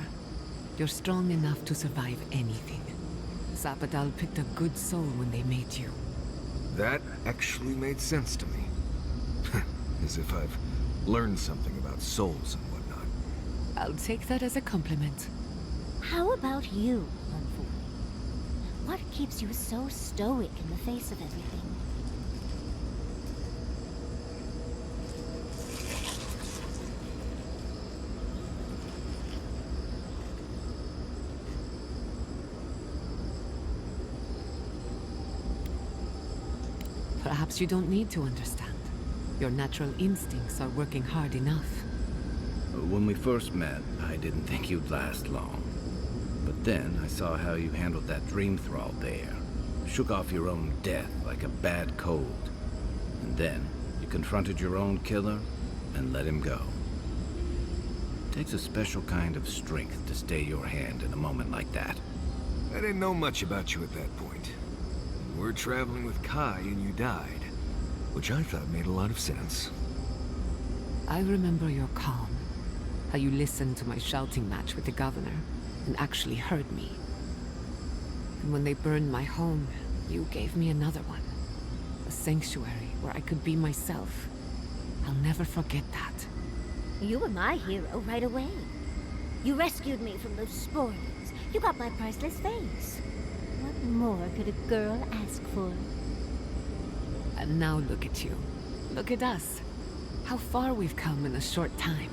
You're strong enough to survive anything. Zapadal picked a good soul when they made you. That actually made sense to me. As if I've learned something about souls and whatnot. I'll take that as a compliment. How about you, Envoy? What keeps you so stoic in the face of everything? Perhaps you don't need to understand. Your natural instincts are working hard enough. When we first met, I didn't think you'd last long. But then I saw how you handled that dream thrall there. Shook off your own death like a bad cold. And then you confronted your own killer and let him go. It takes a special kind of strength to stay your hand in a moment like that. I didn't know much about you at that point. You were traveling with Kai and you died, which I thought made a lot of sense. I remember your calm. How you listened to my shouting match with the governor and actually heard me. And when they burned my home, you gave me another one. A sanctuary where I could be myself. I'll never forget that. You were my hero right away. You rescued me from those spoilers. You got my priceless face. What more could a girl ask for? And now look at you. Look at us. How far we've come in a short time.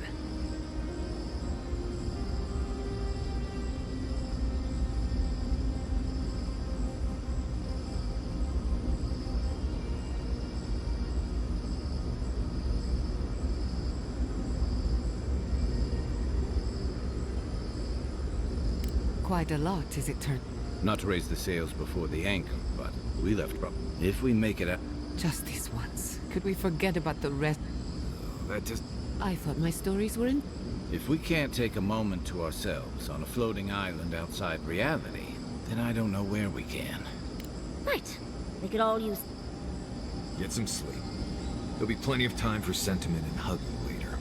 Quite a lot, as it turned. Not to raise the sails before the anchor, but we left trouble. If we make it out... Just this once. Could we forget about the rest? That just... I thought my stories were in... If we can't take a moment to ourselves on a floating island outside reality, then I don't know where we can. Right. We could all use... Get some sleep. There'll be plenty of time for sentiment and hugging later.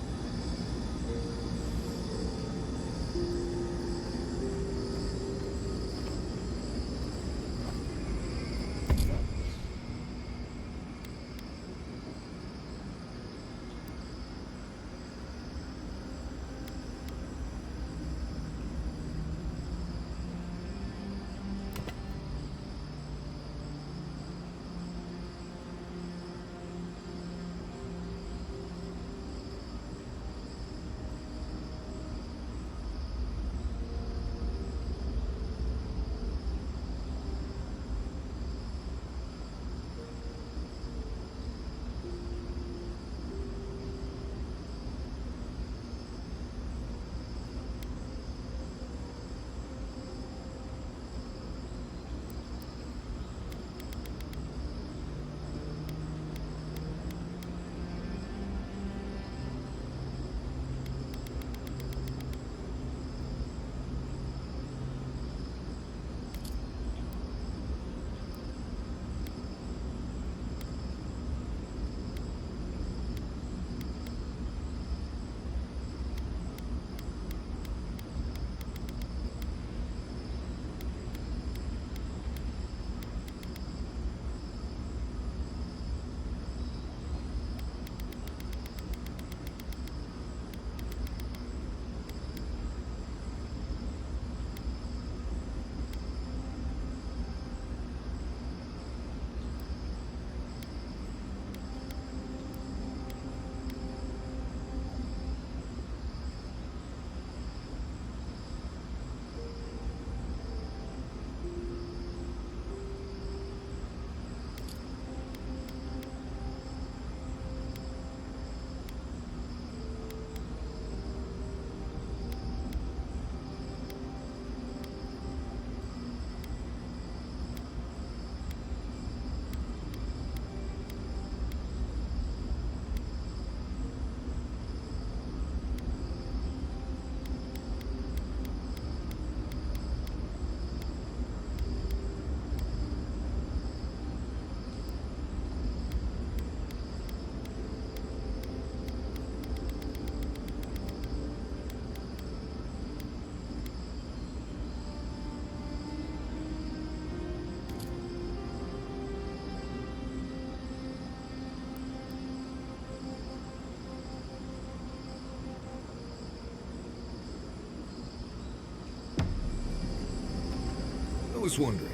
was wondering,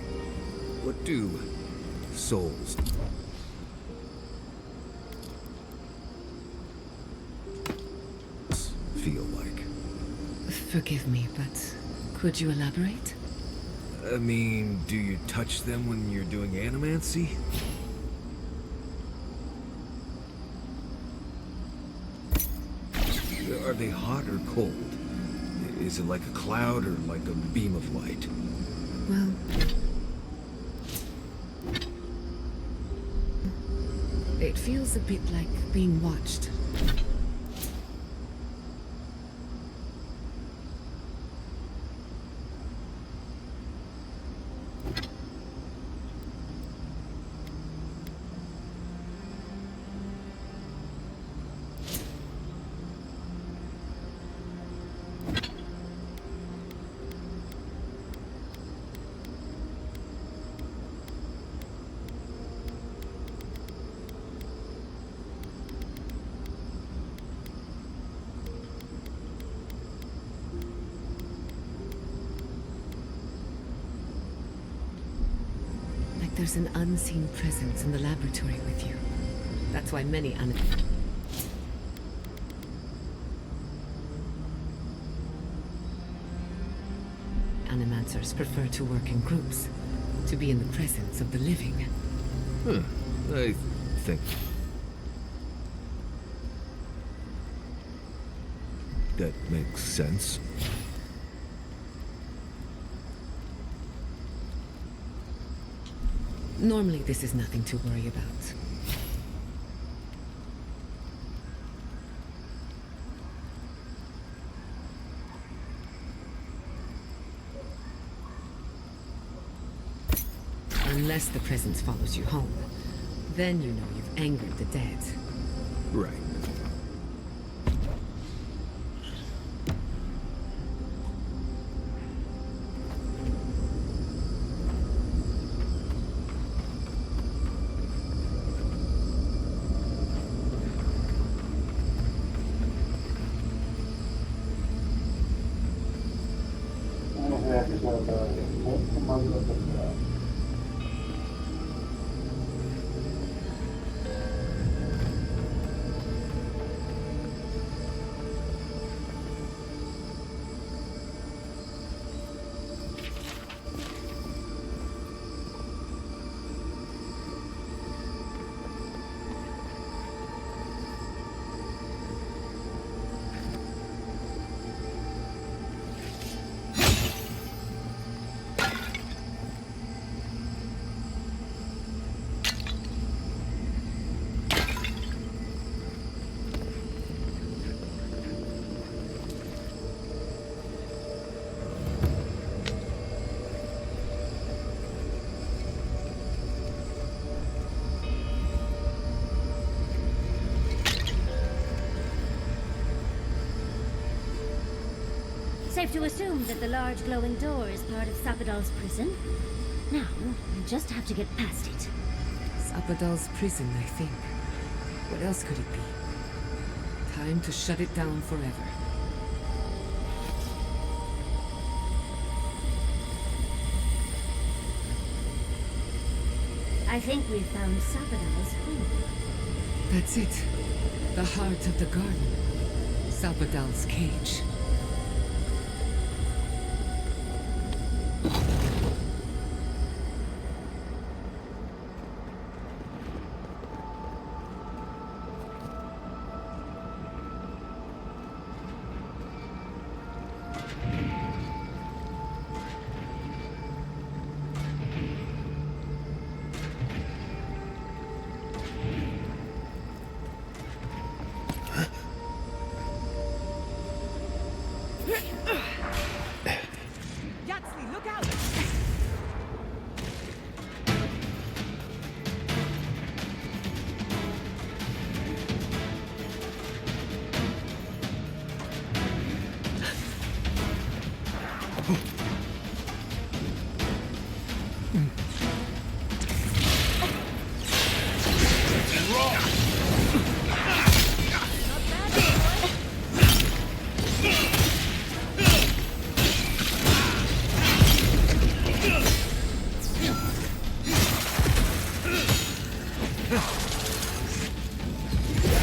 what do souls feel like? Forgive me, but could you elaborate? I mean, do you touch them when you're doing animancy? Are they hot or cold? Is it like a cloud or like a beam of light? Well... it feels a bit like being watched. There's an unseen presence in the laboratory with you. That's why many animancers prefer to work in groups, to be in the presence of the living. I think that makes sense. Normally, this is nothing to worry about. Unless the presence follows you home. Then you know you've angered the dead. Right. Safe to assume that the large glowing door is part of Sapadal's prison. Now, I just have to get past it. Sapadal's prison, I think. What else could it be? Time to shut it down forever. I think we've found Sapadal's home. That's it. The heart of the garden. Sapadal's cage.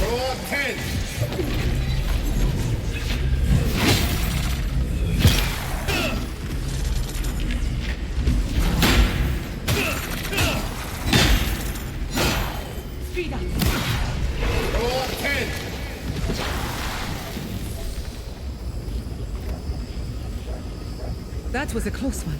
Draw 10. Speed up. Draw 10. That was a close one.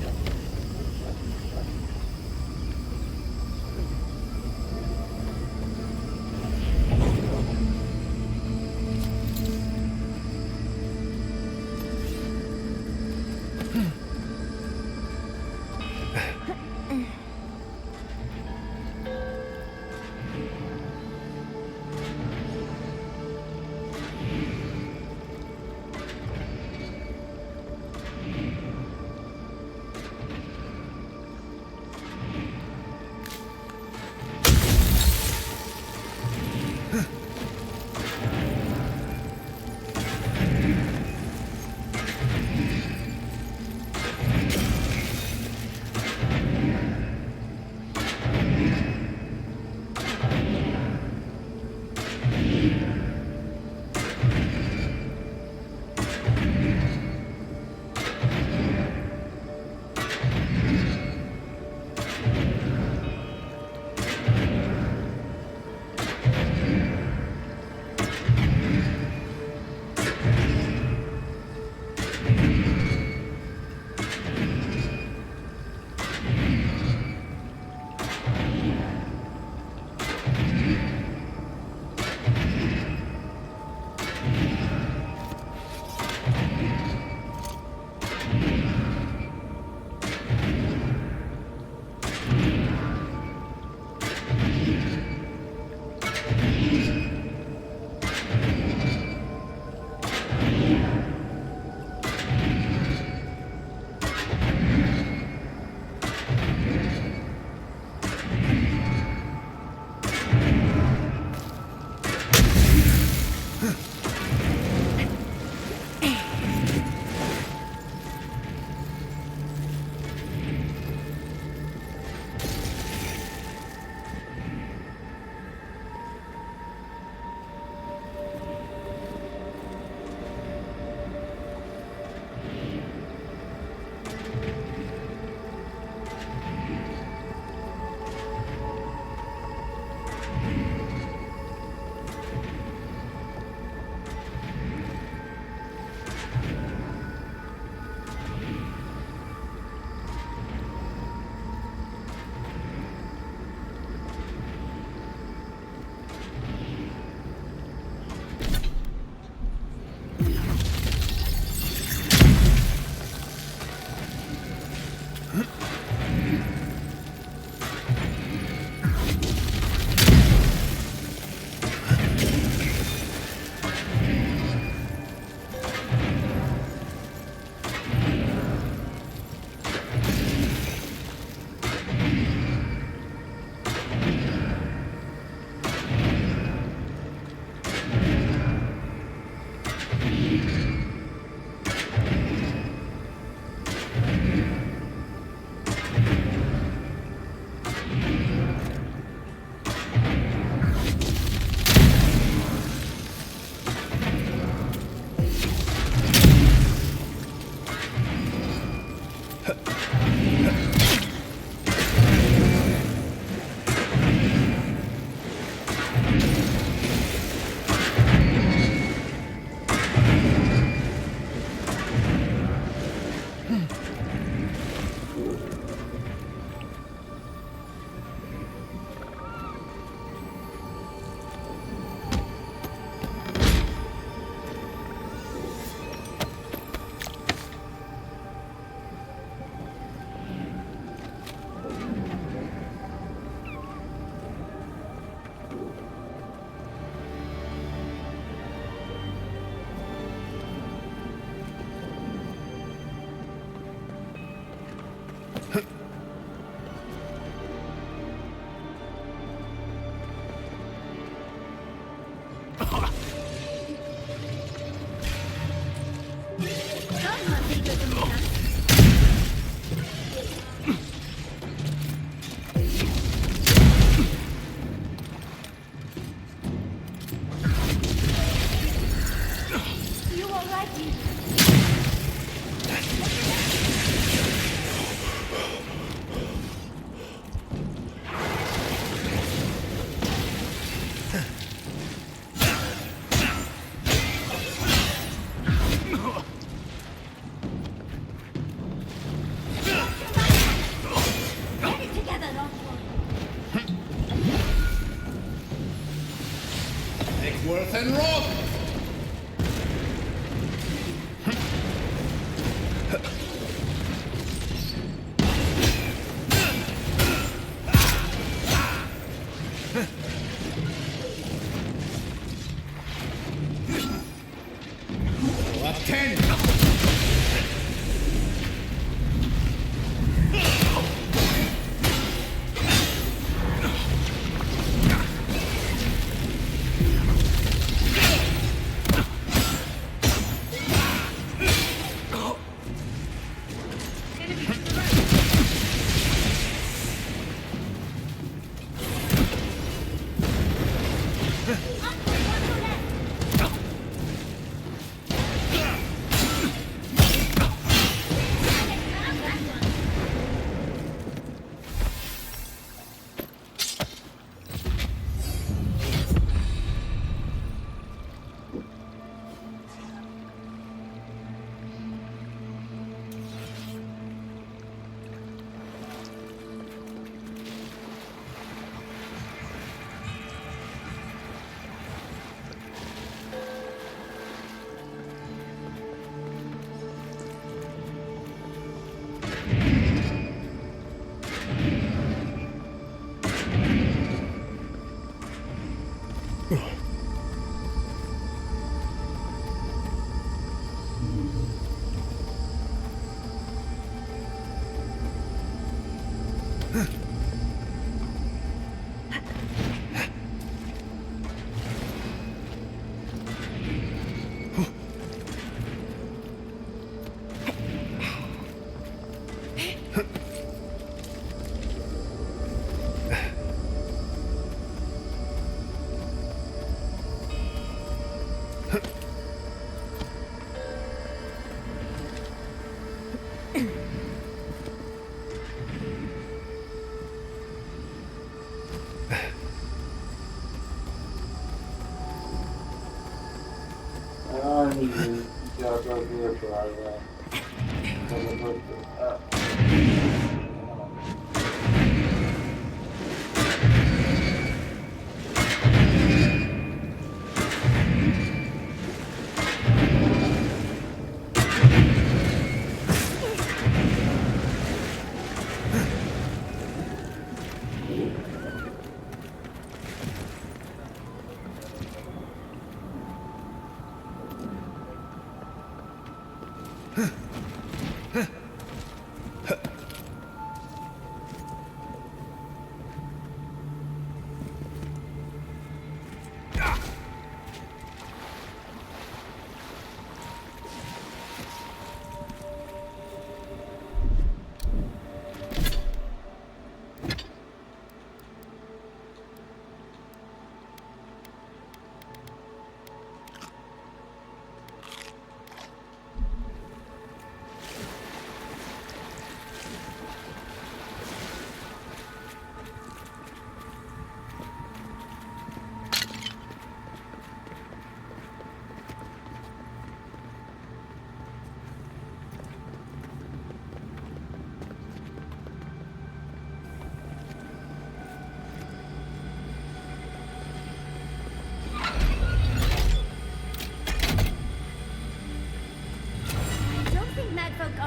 Worth and rock!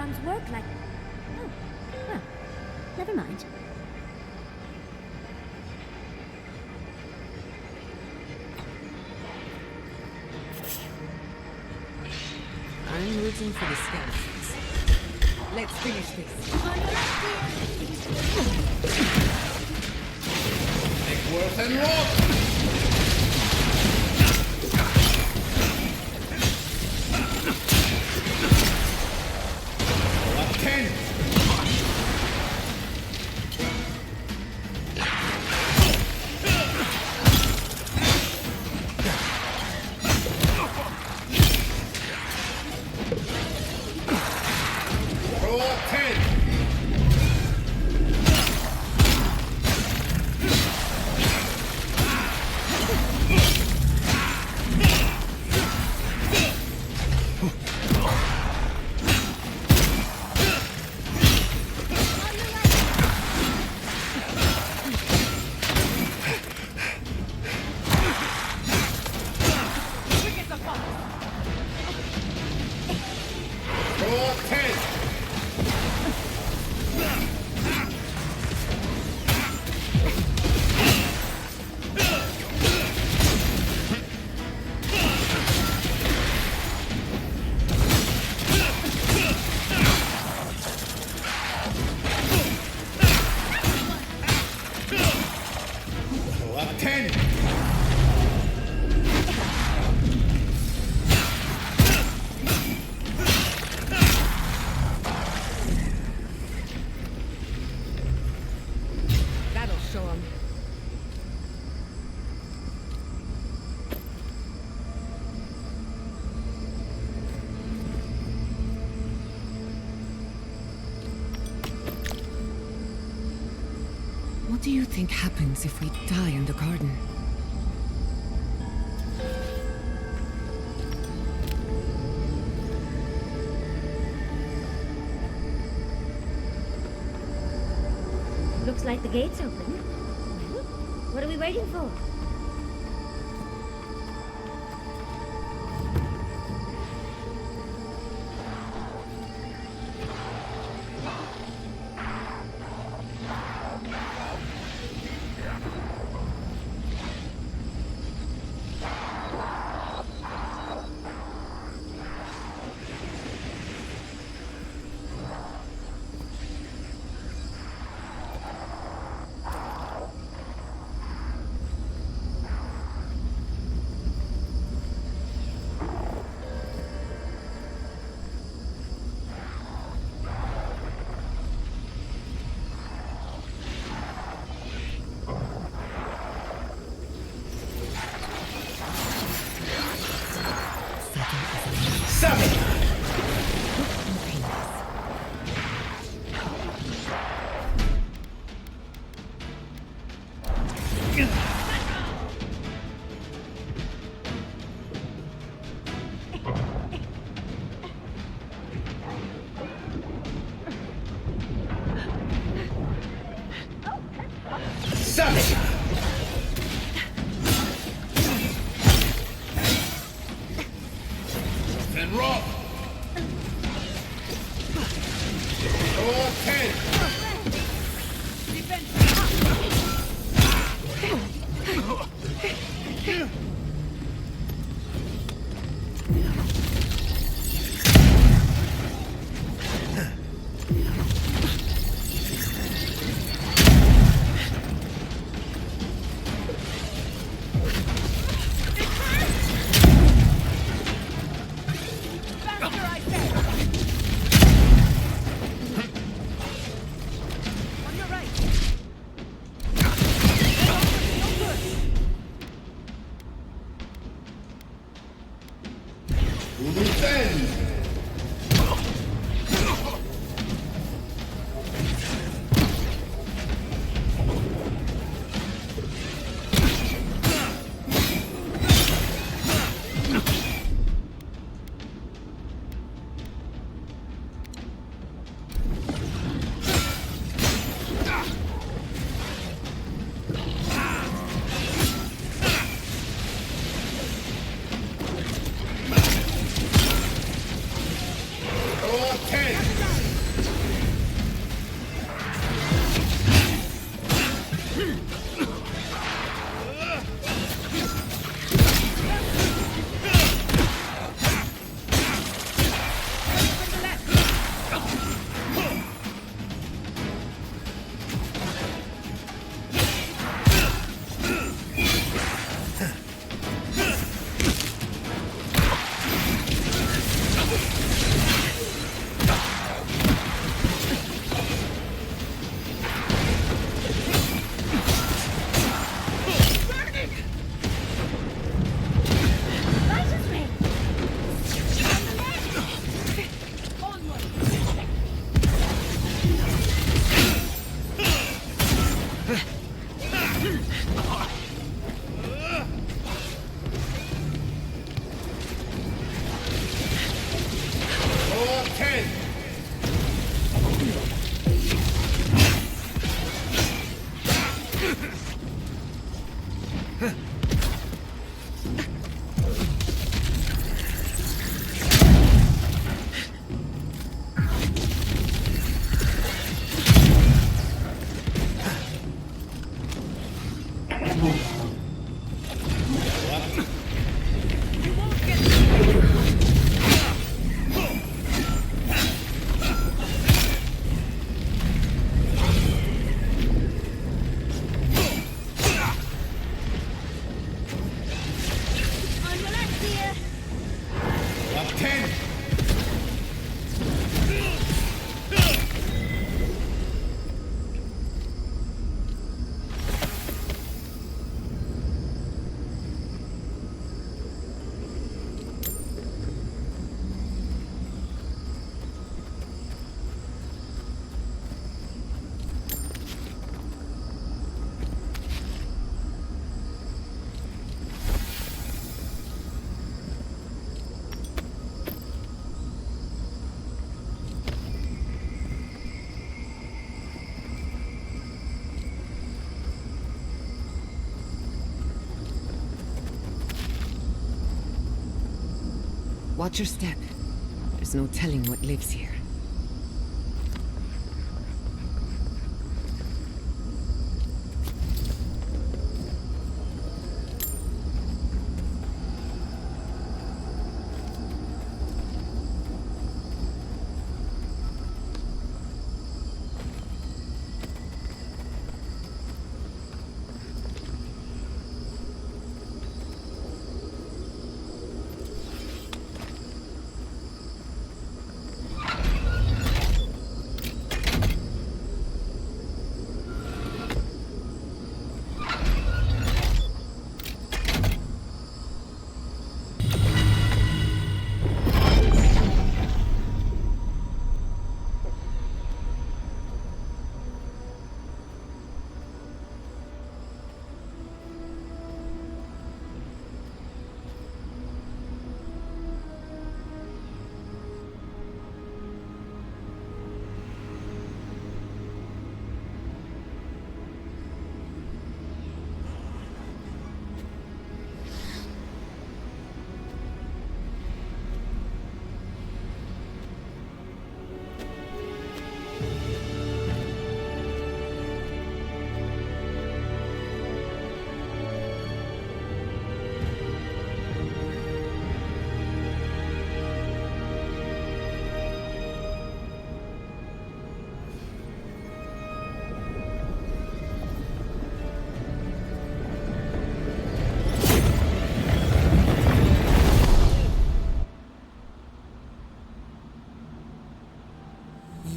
arms work like... Oh, well, never mind. I'm rooting for the skeletons. Let's finish this. Make worse and rock! What do you think happens if we die in the garden? Looks like the gate's open. Well, what are we waiting for? And rock! Your 10! Watch your step. There's no telling what lives here.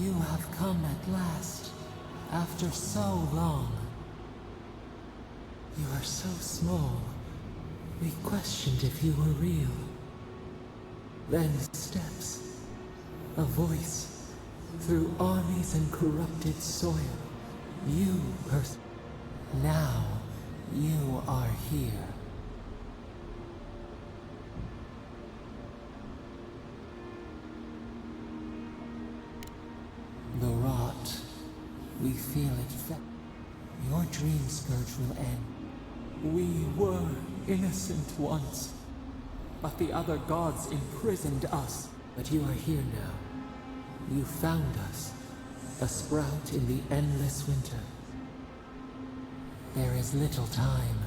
You have come at last, after so long. You are so small. We questioned if you were real. Then steps, a voice, through armies and corrupted soil. You now you are here. The rot. We feel it. Your dream scourge will end. We were innocent once, but the other gods imprisoned us. But you are here now. You found us, a sprout in the endless winter. There is little time.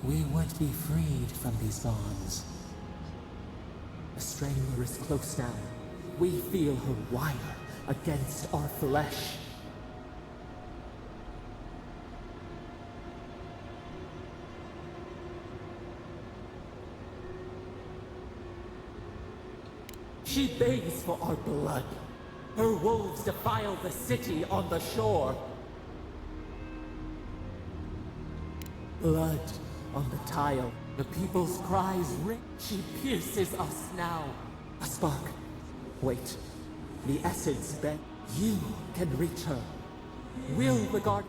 We would be freed from these bonds. The strangler is close now. We feel her wire against our flesh. She begs for our blood. Her wolves defile the city on the shore. Blood on the tile. The people's cries ring. She pierces us now. A spark. Wait. The essence bent. You can reach her. Will the guard...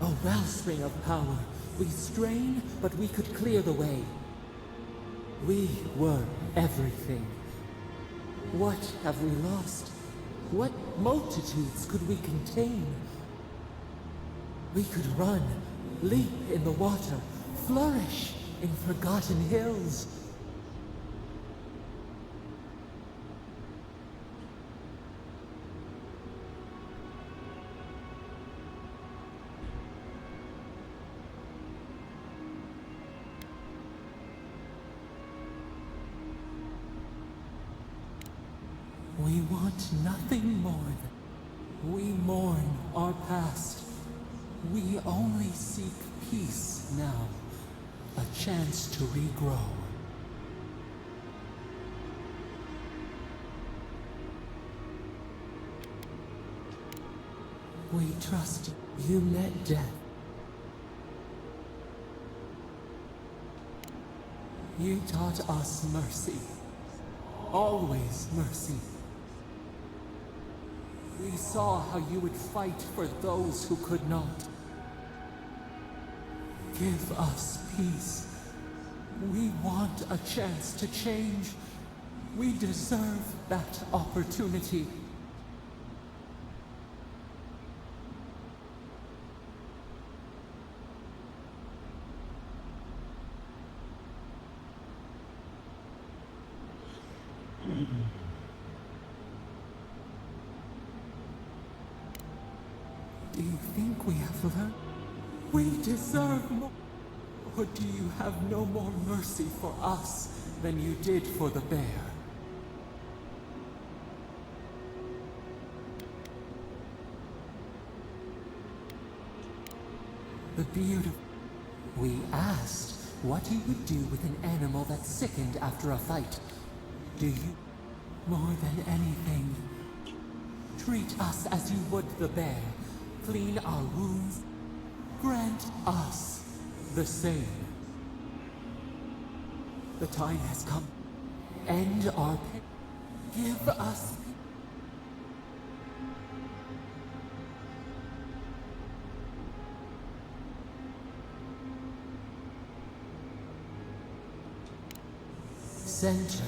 A wellspring of power. We strain, but we could clear the way. We were everything. What have we lost? What multitudes could we contain? We could run, leap in the water, flourish in forgotten hills. We want nothing more than we mourn our past. We only seek peace now, a chance to regrow. We trust you met death. You taught us mercy, always mercy. We saw how you would fight for those who could not. Give us peace. We want a chance to change. We deserve that opportunity. we have learned? We deserve more. Or do you have no more mercy for us than you did for the bear? The beautiful. We asked what you would do with an animal that sickened after a fight. Do you, more than anything, treat us as you would the bear, clean our wounds, grant us the same. The time has come. End our pain. Give us. Center,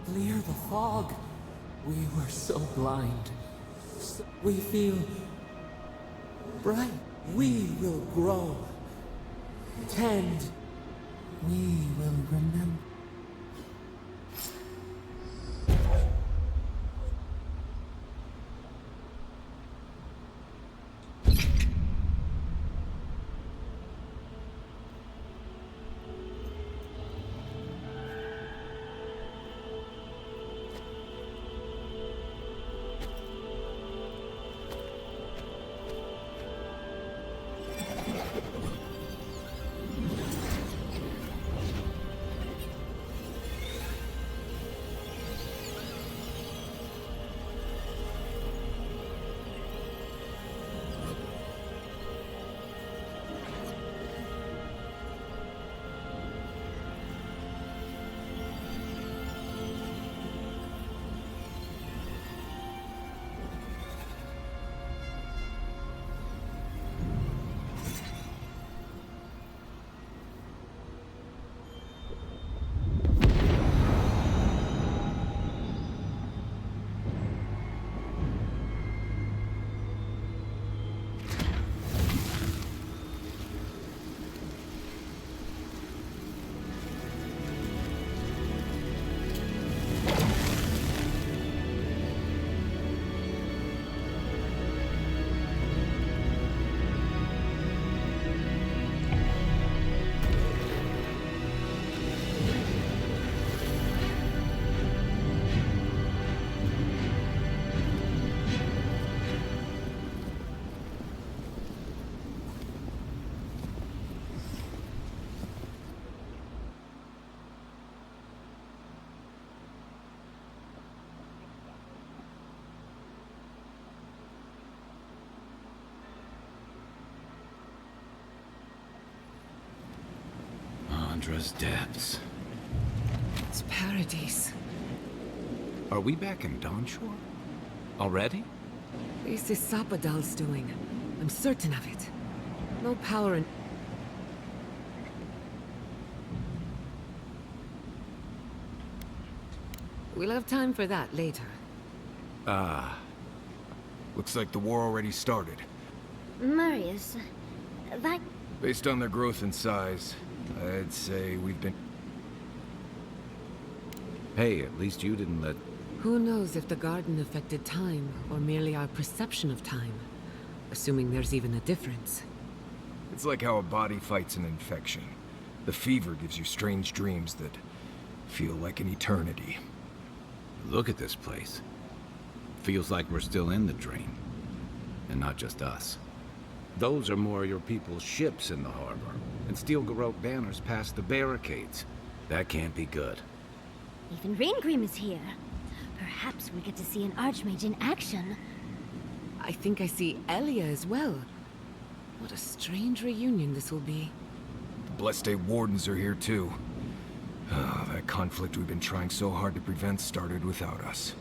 clear the fog. We were so blind. We feel bright. We will grow. Tend. We will remember. Andra's depths. It's paradise. Are we back in Dawnshore? Already? This is Sapadal's doing. I'm certain of it. No power in... We'll have time for that later. Ah. Looks like the war already started. Marius, that... Based on their growth and size, I'd say we've been... Hey, at least you didn't let... Who knows if the garden affected time, or merely our perception of time? Assuming there's even a difference. It's like how a body fights an infection. The fever gives you strange dreams that feel like an eternity. Look at this place. Feels like we're still in the dream. And not just us. Those are more your people's ships in the harbor. And steel Garrote banners past the barricades. That can't be good. Even Raingrim is here. Perhaps we get to see an Archmage in action. I think I see Elia as well. What a strange reunion this will be. The Blessed Day Wardens are here too. That conflict we've been trying so hard to prevent started without us.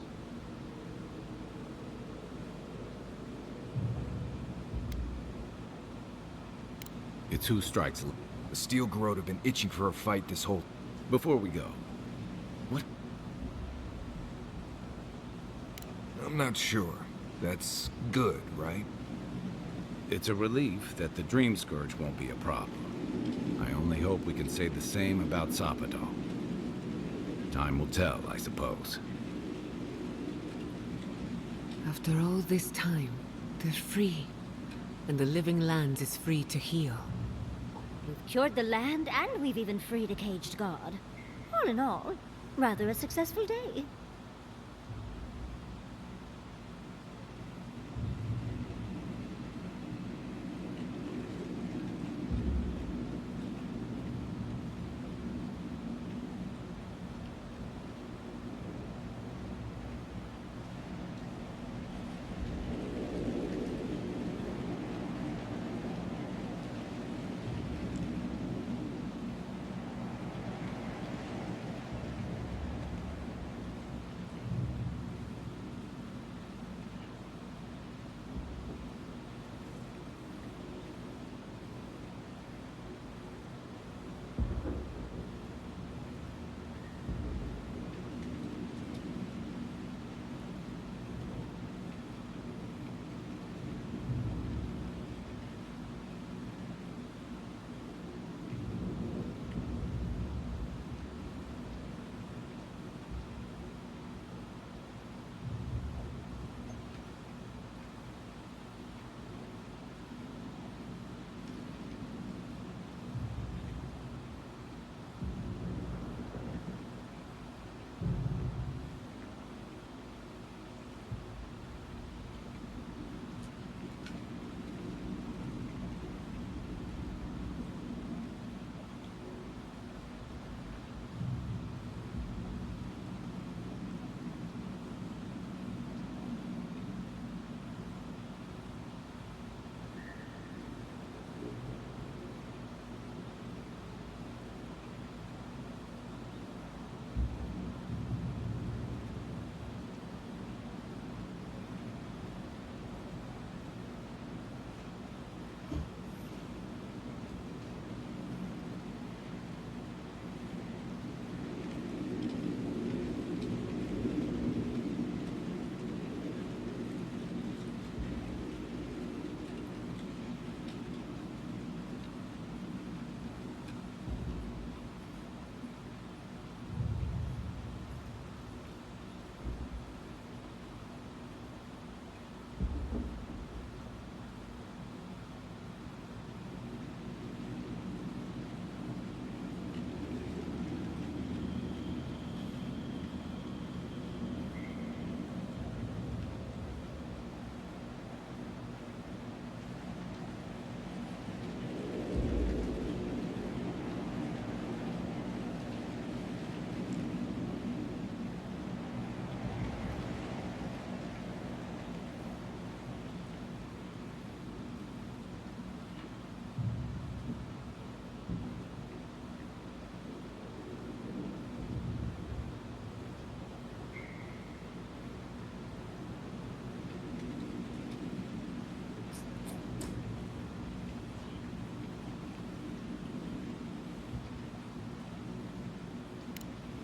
It's who strikes. The Steel Garrote have been itching for a fight this whole... Before we go, what? I'm not sure. That's good, right? It's a relief that the Dream Scourge won't be a problem. I only hope we can say the same about Sapadal. Time will tell, I suppose. After all this time, they're free. and the living lands is free to heal. We've cured the land, and we've even freed a caged god. All in all, rather a successful day.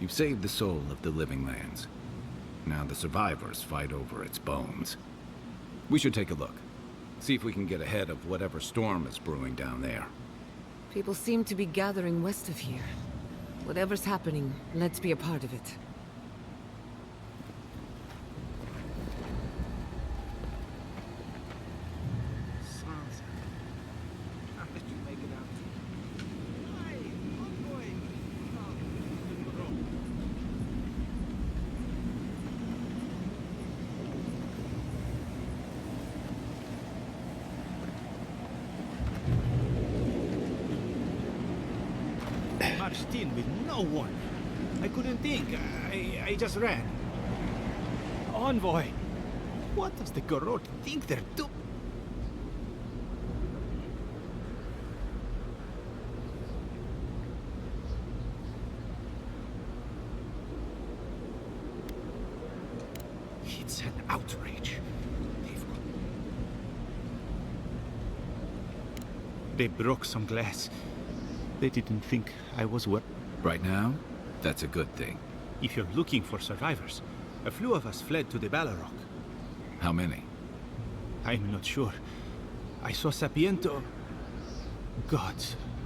You've saved the soul of the living lands. Now the survivors fight over its bones. We should take a look. See if we can get ahead of whatever storm is brewing down there. People seem to be gathering west of here. Whatever's happening, let's be a part of it. Marched in with no one. I couldn't think. I just ran. Envoy! What does the Gorot think they're doing? It's an outrage. They broke some glass. They didn't think I was what? Right now, that's a good thing. If you're looking for survivors, a few of us fled to the Ballarok. How many? I'm not sure. I saw Sapiento. God,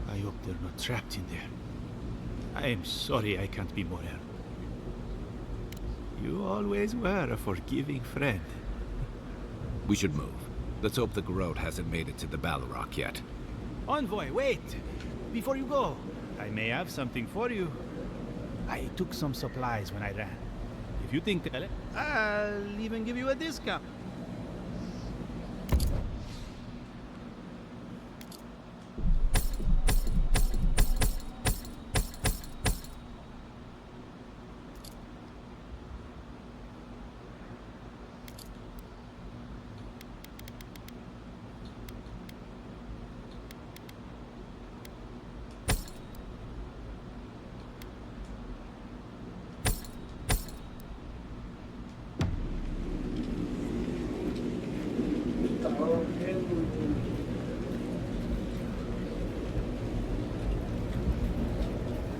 I hope they're not trapped in there. I am sorry I can't be more help. You always were a forgiving friend. We should move. Let's hope the Garrote hasn't made it to the Balrog yet. Envoy, wait! Before you go, I may have something for you. I took some supplies when I ran. If you think I'll even give you a discount.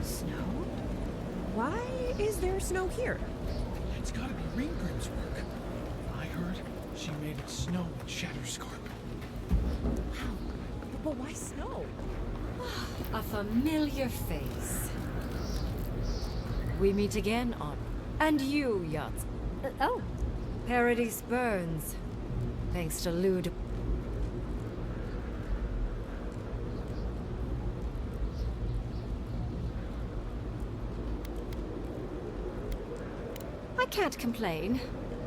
Snow? Why is there snow here? It's gotta be Ringgrim's work. I heard she made it snow in Shatterscorp. Wow. But why snow? A familiar face. We meet again on... And you, Yacht. Oh. Paradise burns. Thanks to Lud. I can't complain.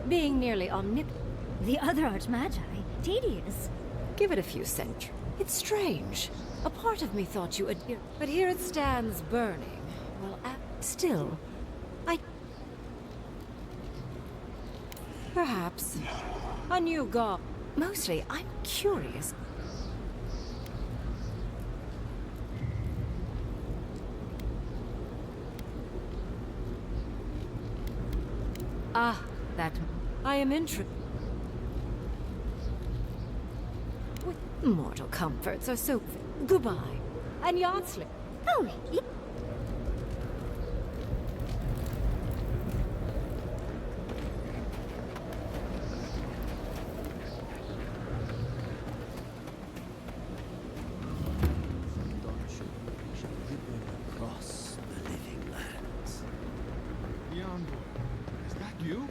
Being nearly omnipotent. The other Archmagi, tedious. Give it a few centuries. It's strange. A part of me thought you would... But here it stands, burning. Well, still, I... Perhaps. A new god. Mostly, I'm curious. Ah, that... I am interested. Mortal comforts are so... Goodbye. And Yachtsley. Oh, Across the living lands. Leandro, is that you?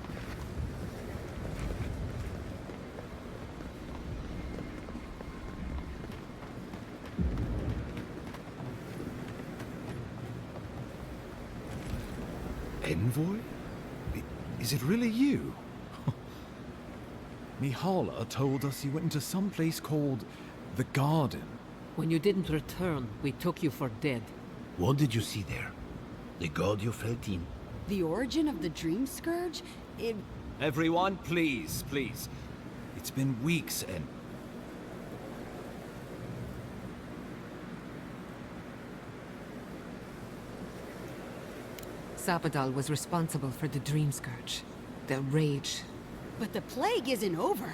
Envoy? Is it really you? Mihala told us you went into some place called the Garden. When you didn't return, we took you for dead. What did you see there? The god you felt in? The origin of the Dream Scourge? Everyone, please, please. It's been weeks and... Sapadal was responsible for the Dream Scourge. The rage. But the plague isn't over.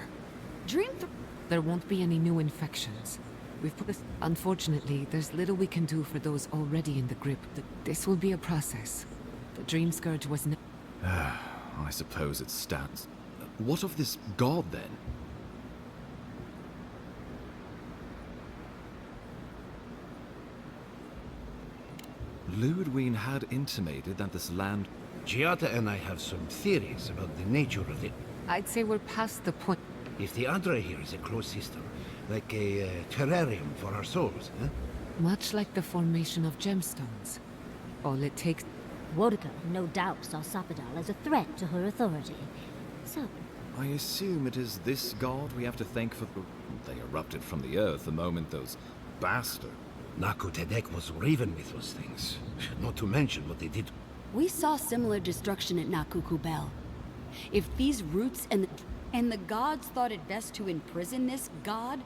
There won't be any new infections. We've put this... Unfortunately, there's little we can do for those already in the grip. This will be a process. The Dream Scourge was no... I suppose it stands. What of this god, then? Ludwig had intimated that this land... Giada and I have some theories about the nature of it. I'd say we're past the point. If the Adra here is a closed system, like a terrarium for our souls, huh? Much like the formation of gemstones. All it takes... Wodka no doubt saw Sapadal as a threat to her authority. So... I assume it is this god we have to thank for... They erupted from the earth the moment those bastards... Naku Tedek was raven with those things. Not to mention what they did. We saw similar destruction at Nakuku Bell. If these roots and the gods thought it best to imprison this god...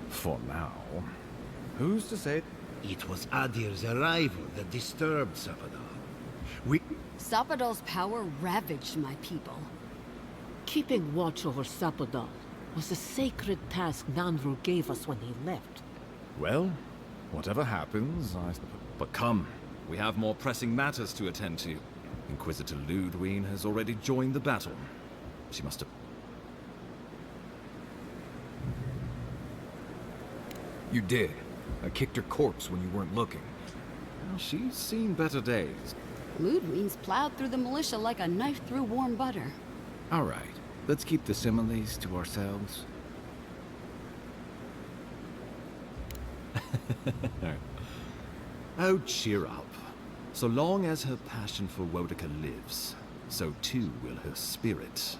For now. Who's to say... It was Adir's arrival that disturbed Sapadal. Sapadal's power ravaged my people. Keeping watch over Sapadal was a sacred task Nanru gave us when he left. Well, whatever happens, I... But come, we have more pressing matters to attend to. Inquisitor Ludwig has already joined the battle. She must have... You did. I kicked her corpse when you weren't looking. Well, she's seen better days. Ludwig's plowed through the militia like a knife through warm butter. All right, let's keep the similes to ourselves. Oh, cheer up. So long as her passion for Wodica lives, so too will her spirit.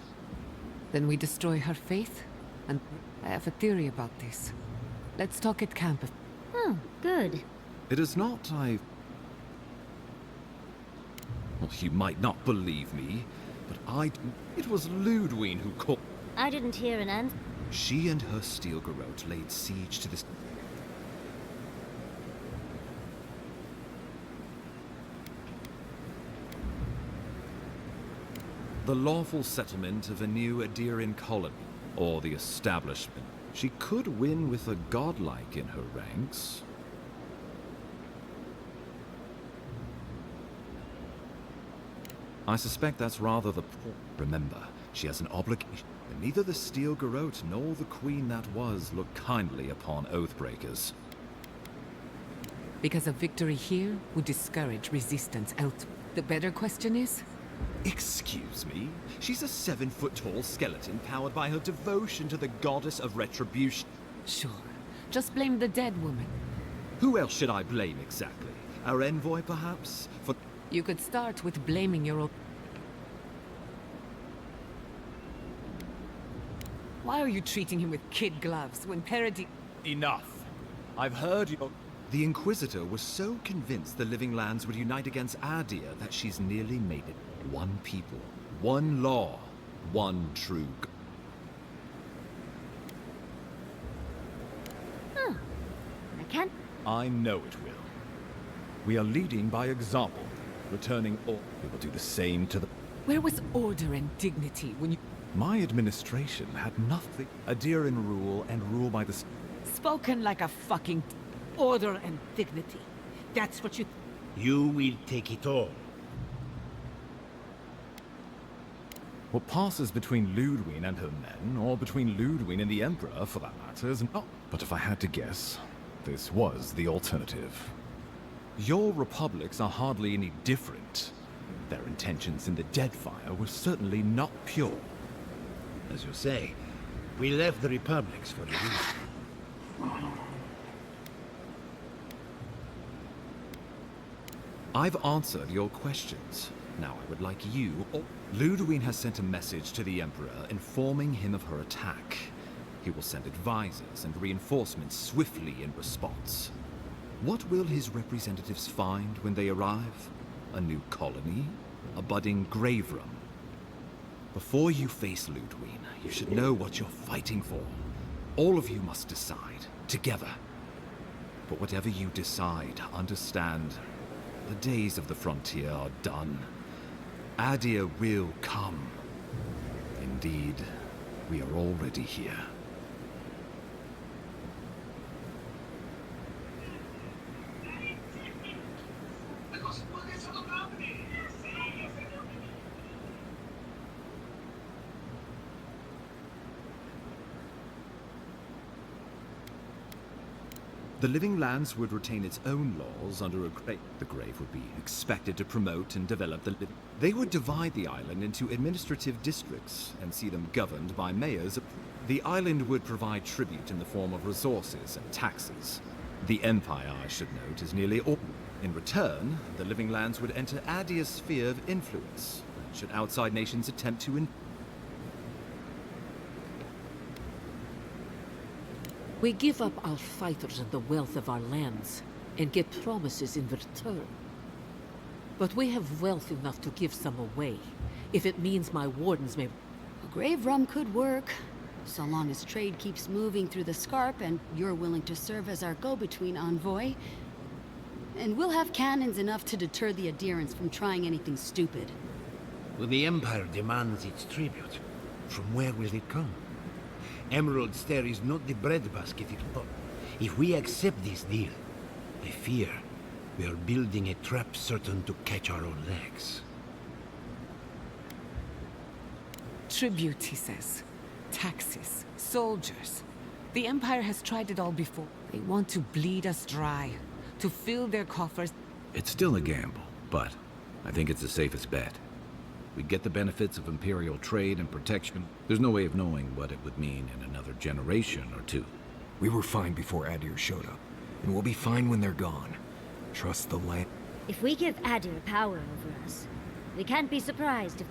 Then we destroy her faith? And I have a theory about this. Let's talk at camp. Oh, good. It is not Well, you might not believe me, but it was Ludwig who called. I didn't hear an answer. She and her steel garrote laid siege to this. The lawful settlement of a new Adirian colony, or the establishment. She could win with a godlike in her ranks. I suspect that's rather the point. Remember, she has an obligation, and neither the steel garrote nor the queen that was look kindly upon oathbreakers. Because a victory here would discourage resistance out. The better question is? Excuse me? She's a 7-foot-tall skeleton powered by her devotion to the goddess of retribution. Sure. Just blame the dead woman. Who else should I blame exactly? Our envoy, perhaps? For You could start with blaming your own. Why are you treating him with kid gloves when Parody... Enough. I've heard you... The Inquisitor was so convinced the Living Lands would unite against Adia that she's nearly made it one people, one law, one true... Huh. I can't... I know it will. We are leading by example, returning all... We will do the same to the... Where was order and dignity when you... My administration had nothing. Adirian rule and rule by the... Spoken like a fucking... Order and dignity. That's what you... You will take it all. What passes between Ludwig and her men, or between Ludwig and the Emperor, for that matter, is not... But if I had to guess, this was the alternative. Your republics are hardly any different. Their intentions in the Deadfire were certainly not pure. As you say, we left the republics for a reason. I've answered your questions. Now I would like you... Ludwig has sent a message to the Emperor informing him of her attack. He will send advisors and reinforcements swiftly in response. What will his representatives find when they arrive? A new colony? A budding grave room? Before you face Ludwig, you should know what you're fighting for. All of you must decide, together. But whatever you decide, understand, the days of the frontier are done. Adia will come. Indeed, we are already here. The Living Lands would retain its own laws under a grave. The grave would be expected to promote and develop the living. They would divide the island into administrative districts and see them governed by mayors. The island would provide tribute in the form of resources and taxes. The Empire, I should note, is nearly all. In return, the Living Lands would enter Adia's sphere of influence, should outside nations attempt to We give up our fighters and the wealth of our lands, and get promises in return. But we have wealth enough to give some away, if it means my wardens may... A grave room could work, so long as trade keeps moving through the Scarp and you're willing to serve as our go-between envoy. And we'll have cannons enough to deter the adherents from trying anything stupid. When the Empire demands its tribute, from where will it come? Emerald Stair is not the breadbasket it was. If we accept this deal, I fear we are building a trap certain to catch our own legs. Tribute, he says. Taxes. Soldiers. The Empire has tried it all before. They want to bleed us dry, to fill their coffers. It's still a gamble, but I think it's the safest bet. We get the benefits of Imperial trade and protection. There's no way of knowing what it would mean in another generation or two. We were fine before Adir showed up, and we'll be fine when they're gone. Trust the land. If we give Adir power over us, we can't be surprised if...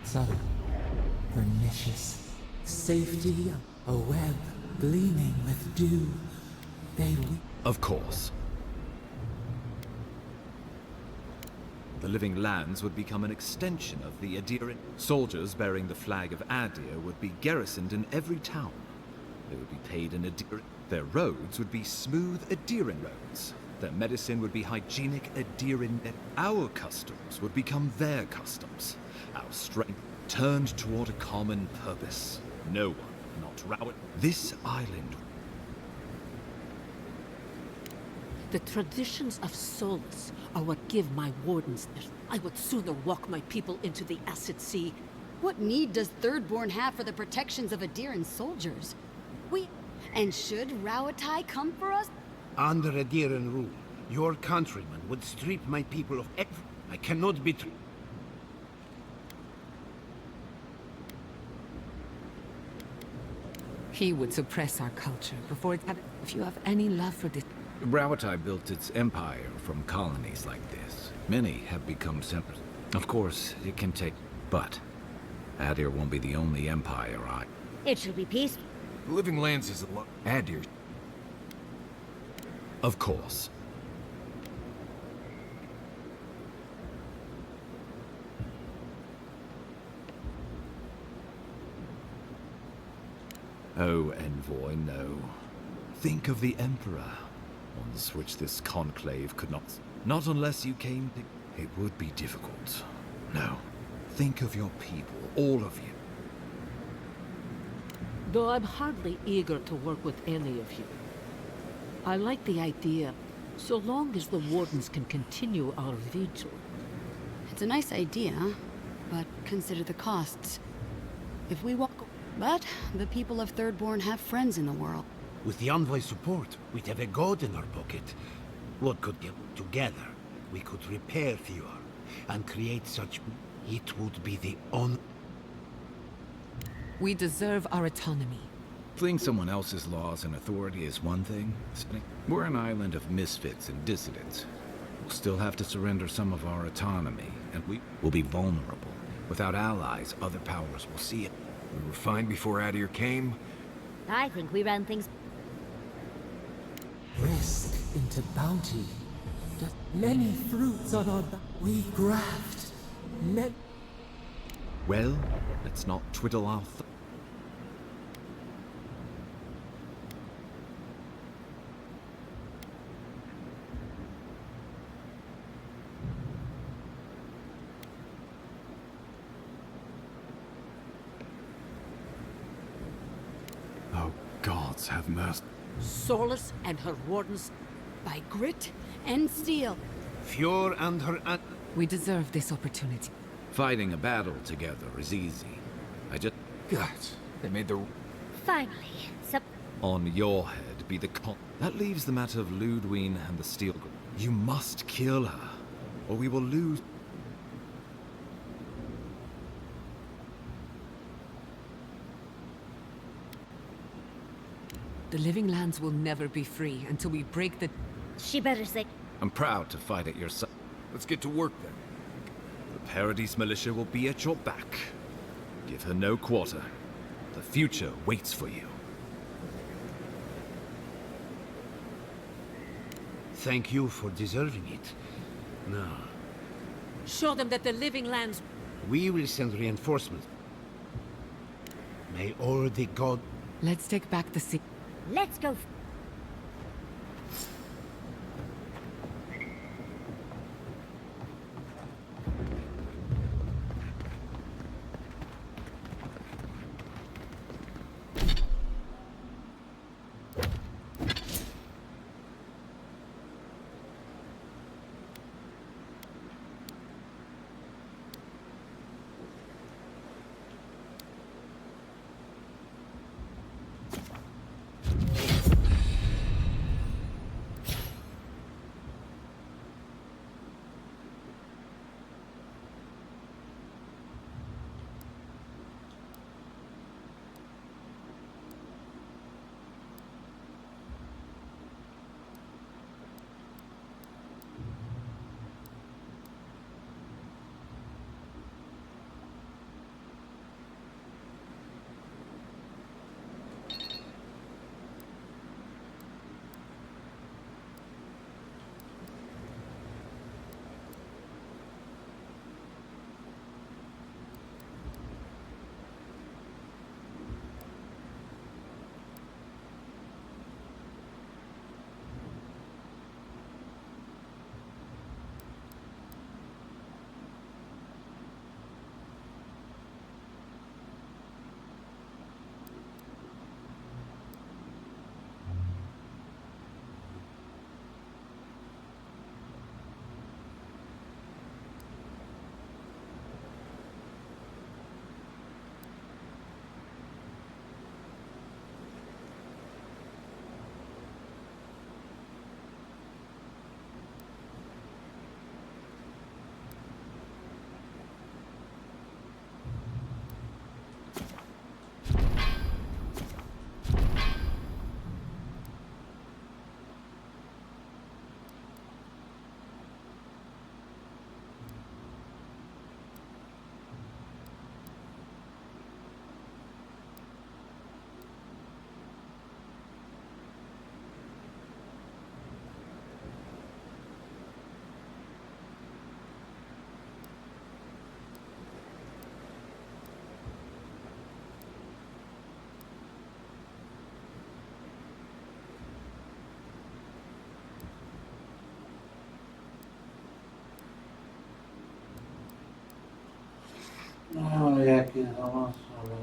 Subtle, pernicious, safety, a web gleaming with dew. They weep. Of course. The living lands would become an extension of the Adiran. Soldiers bearing the flag of Adir would be garrisoned in every town. They would be paid in Adiran. Their roads would be smooth Adiran roads. Their medicine would be hygienic Adiran. Our customs would become their customs. Our strength turned toward a common purpose. No one, not Rowett. This island. The traditions of Solus are what give my wardens their... I would sooner walk my people into the acid sea. What need does Thirdborn have for the protections of Adiran soldiers? And should Rauatai come for us? Under Adiran rule, your countrymen would strip my people of every... I cannot betray... He would suppress our culture before it had... If you have any love for this... Rauatai built its empire from colonies like this. Many have become separate. Of course, it can take... But Adir won't be the only empire It shall be peaceful. The Living Lands is a lot. Adir. Of course. Oh, Envoy, no. Think of the Emperor. Ones which this conclave could not... Not unless you came to... It would be difficult. No. Think of your people, all of you. Though I'm hardly eager to work with any of you. I like the idea, so long as the wardens can continue our vigil. It's a nice idea, but consider the costs. If we walk... But the people of Thirdborn have friends in the world. With the Envoy's support, we'd have a god in our pocket. What could get together? We could repair Fjord and create such... It would be the on... We deserve our autonomy. Fleeing someone else's laws and authority is one thing. We're an island of misfits and dissidents. We'll still have to surrender some of our autonomy, and we will be vulnerable. Without allies, other powers will see it. We were fine before Adir came. I think we ran things... Risk into bounty. Just many fruits on our back. We graft. Well, let's not twiddle our Oh, gods have mercy. Solus and her wardens, By grit and steel. Fjord and her... We deserve this opportunity. Fighting a battle together is easy. I just... God, they made the... Finally, On your head be the con... That leaves the matter of Ludwine and the Steel... You must kill her, or we will lose... The Living Lands will never be free until we break the... She better say... I'm proud to fight at your side. Let's get to work then. The Paradise Militia will be at your back. Give her no quarter. The future waits for you. Thank you for deserving it. Now, show them that the Living Lands... we will send reinforcements. May all the god... Let's take back the sea. Let's go. No, ya que vamos a ver.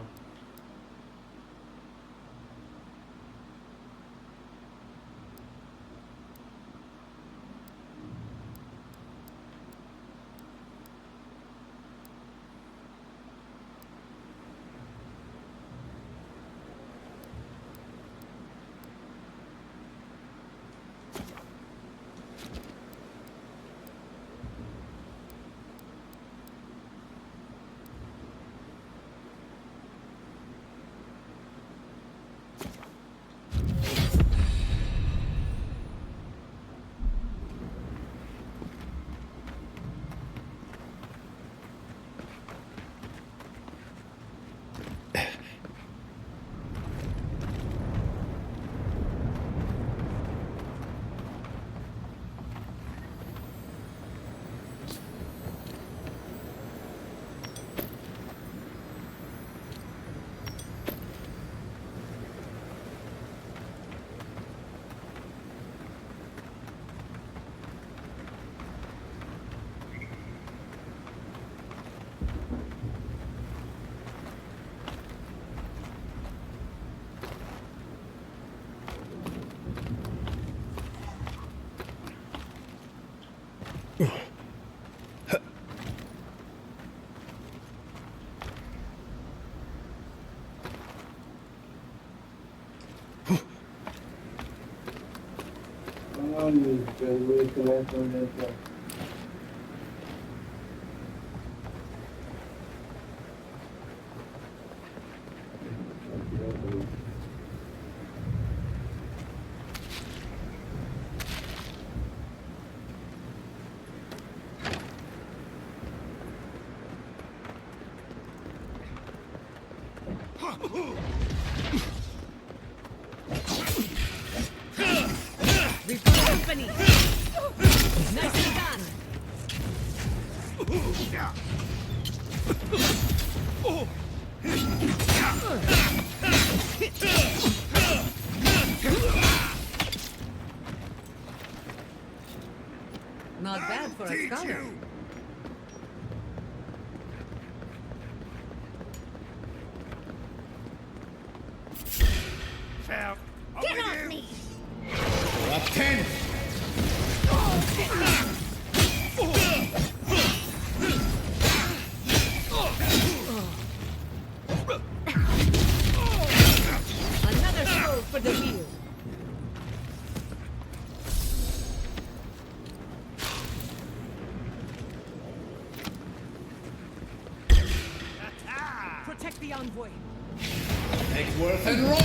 Ay, qué güey, que la neta. Company. Nicely done. Not bad for a scholar. Get off me! Up 10! Another soul for the wheel. Protect the envoy. Take worth and roll!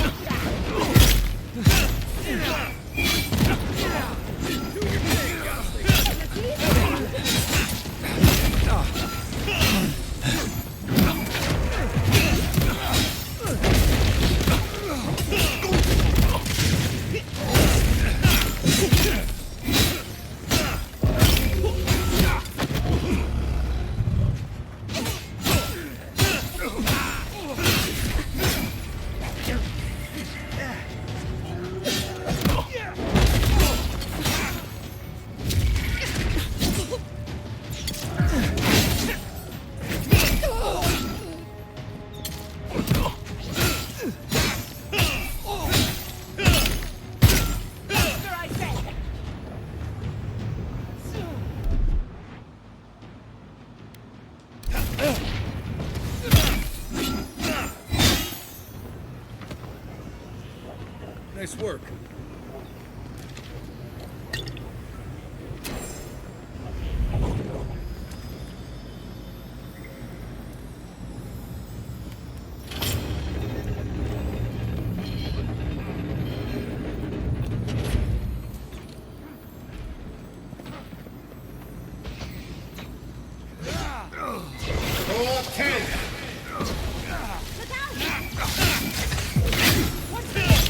Nice work. Go up 10! Look out! What's this?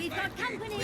We've got company!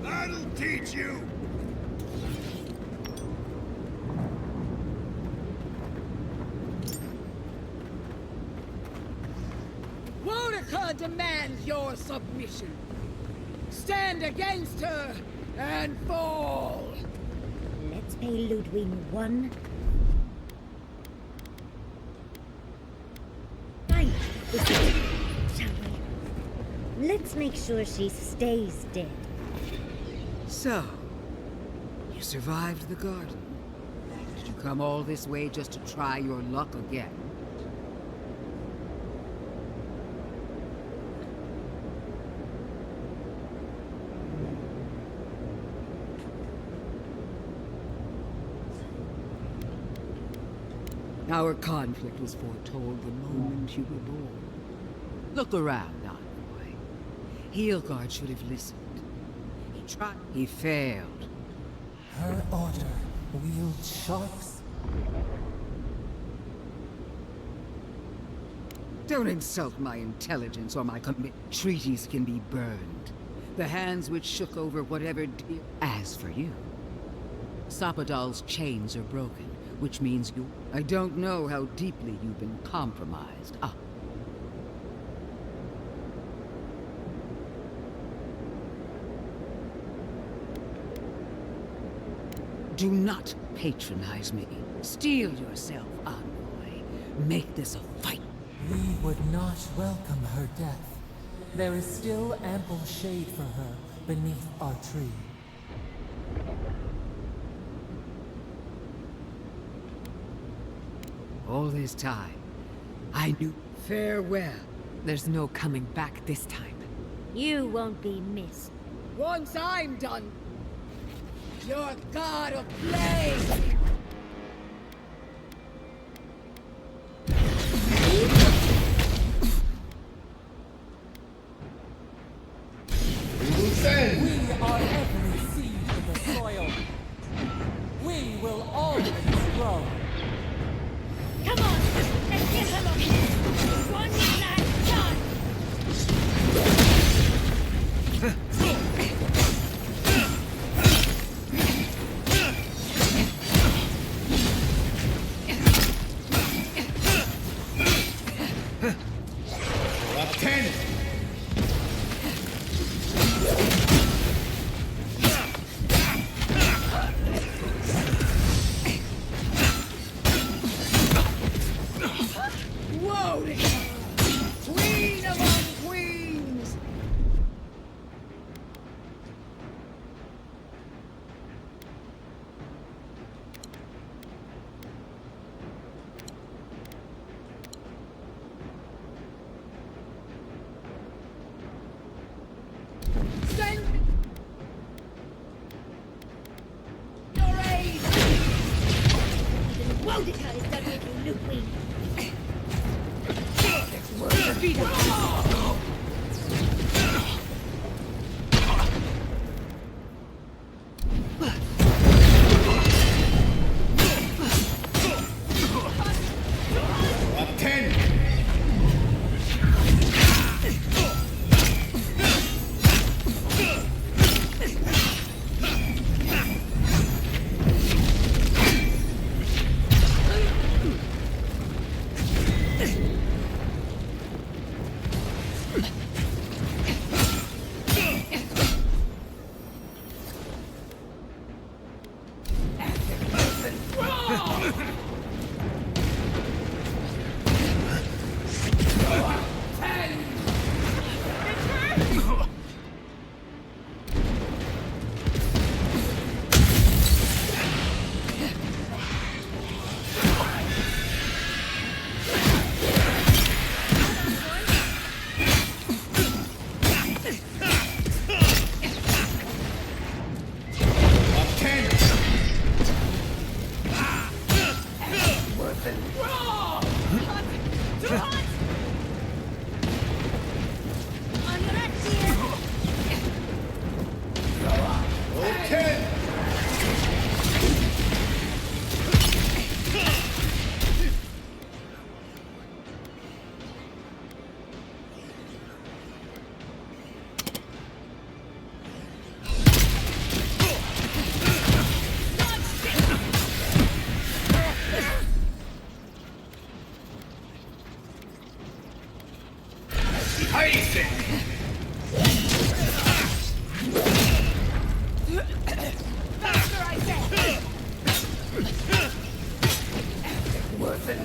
That'll teach you! Boudica demands your submission. Stand against her and fall! Let's pay Ludwig one. Right, shall we? Let's make sure she stays dead. So, you survived the garden. Did you come all this way just to try your luck again? Our conflict was foretold the moment you were born. Look around, Envoy. Heelguard should have listened. He tried. He failed. Her order wields sharps. Don't insult my intelligence or my commit. Treaties can be burned. The hands which shook over whatever deal. As for you, Sapadal's chains are broken, which means you... I don't know how deeply you've been compromised. Do not patronize me. Steel yourself, Envoy. Make this a fight. We would not welcome her death. There is still ample shade for her beneath our tree. All this time, I knew. Farewell. There's no coming back this time. You won't be missed. Once I'm done, you're god of flame! We are every seed in the soil. We will always grow. Come on, let's give him a one last shot. Up 10! Whoa! Queen among queens! Send your aid! Boudica is done with you, Ludwig. Up 10! Faster, I say! Worth it.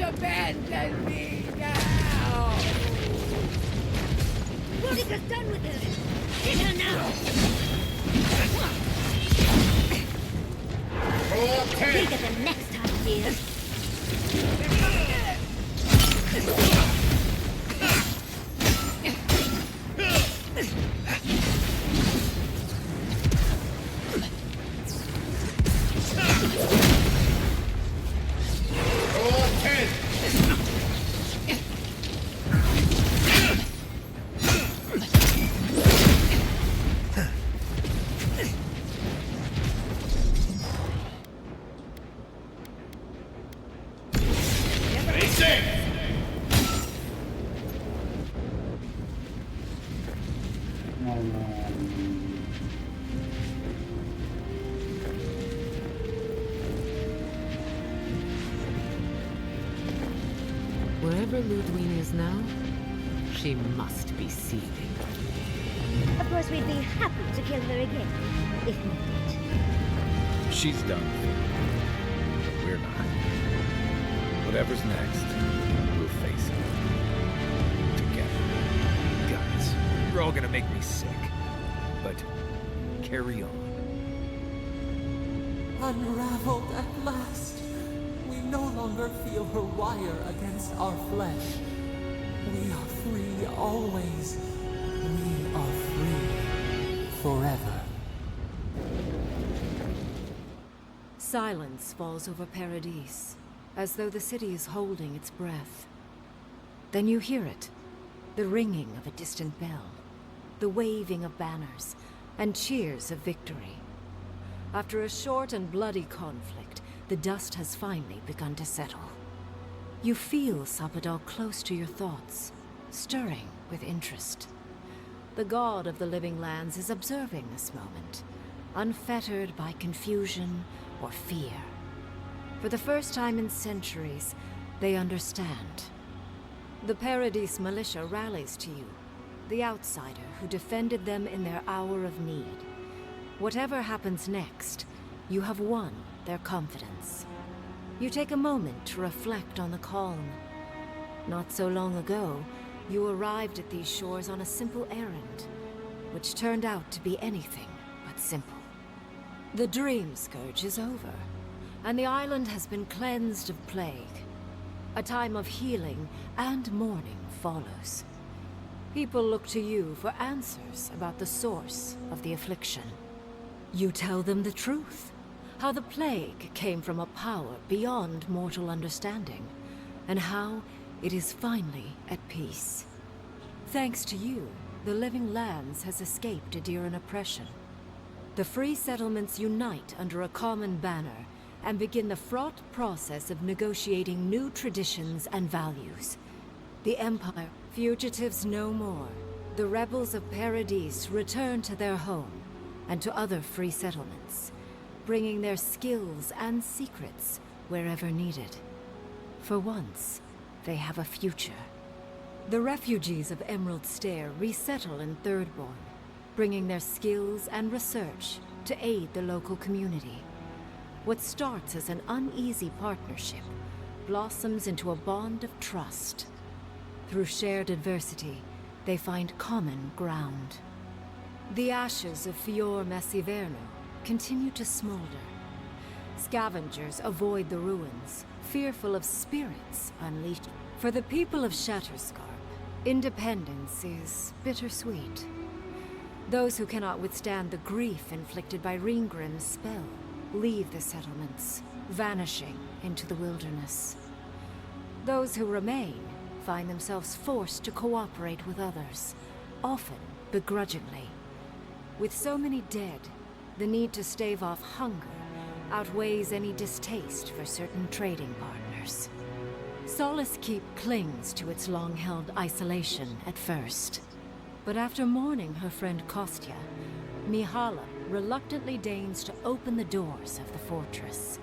Abandon me now! Monica's done with her! Get her now! Bigger than next time, dear! Wherever Ludwig is now, she must be seething. Of course, we'd be happy to kill her again, if needed. She's done. But we're not. Whatever's next, we'll face it. Together. Guys, you're all gonna make me sick. But carry on. Unraveled at last. We no longer feel her wire against our flesh. We are free always. We are free forever. Silence falls over Paradise, as though the city is holding its breath. Then you hear it, the ringing of a distant bell, the waving of banners, and cheers of victory. After a short and bloody conflict, the dust has finally begun to settle. You feel Sapadal close to your thoughts, stirring with interest. The god of the living lands is observing this moment, unfettered by confusion or fear. For the first time in centuries, they understand. The Paradise militia rallies to you, the outsider who defended them in their hour of need. Whatever happens next, you have won their confidence. You take a moment to reflect on the calm. Not so long ago, you arrived at these shores on a simple errand, which turned out to be anything but simple. The dream scourge is over, and the island has been cleansed of plague. A time of healing and mourning follows. People look to you for answers about the source of the affliction. You tell them the truth, how the plague came from a power beyond mortal understanding, and how it is finally at peace. Thanks to you, the Living Lands has escaped Adiran oppression. The free settlements unite under a common banner and begin the fraught process of negotiating new traditions and values. The Empire, fugitives no more. The rebels of Paradis return to their home and to other free settlements, bringing their skills and secrets wherever needed. For once, they have a future. The refugees of Emerald Stair resettle in Thirdborn, bringing their skills and research to aid the local community. What starts as an uneasy partnership blossoms into a bond of trust. Through shared adversity, they find common ground. The ashes of Fior Messiverno continue to smolder. Scavengers avoid the ruins, fearful of spirits unleashed. For the people of Shatterscarp, independence is bittersweet. Those who cannot withstand the grief inflicted by Ringgrim's spell leave the settlements, vanishing into the wilderness. Those who remain find themselves forced to cooperate with others, often begrudgingly. With so many dead, the need to stave off hunger outweighs any distaste for certain trading partners. Solace Keep clings to its long-held isolation at first. But after mourning her friend Kostya, Mihala reluctantly deigns to open the doors of the fortress.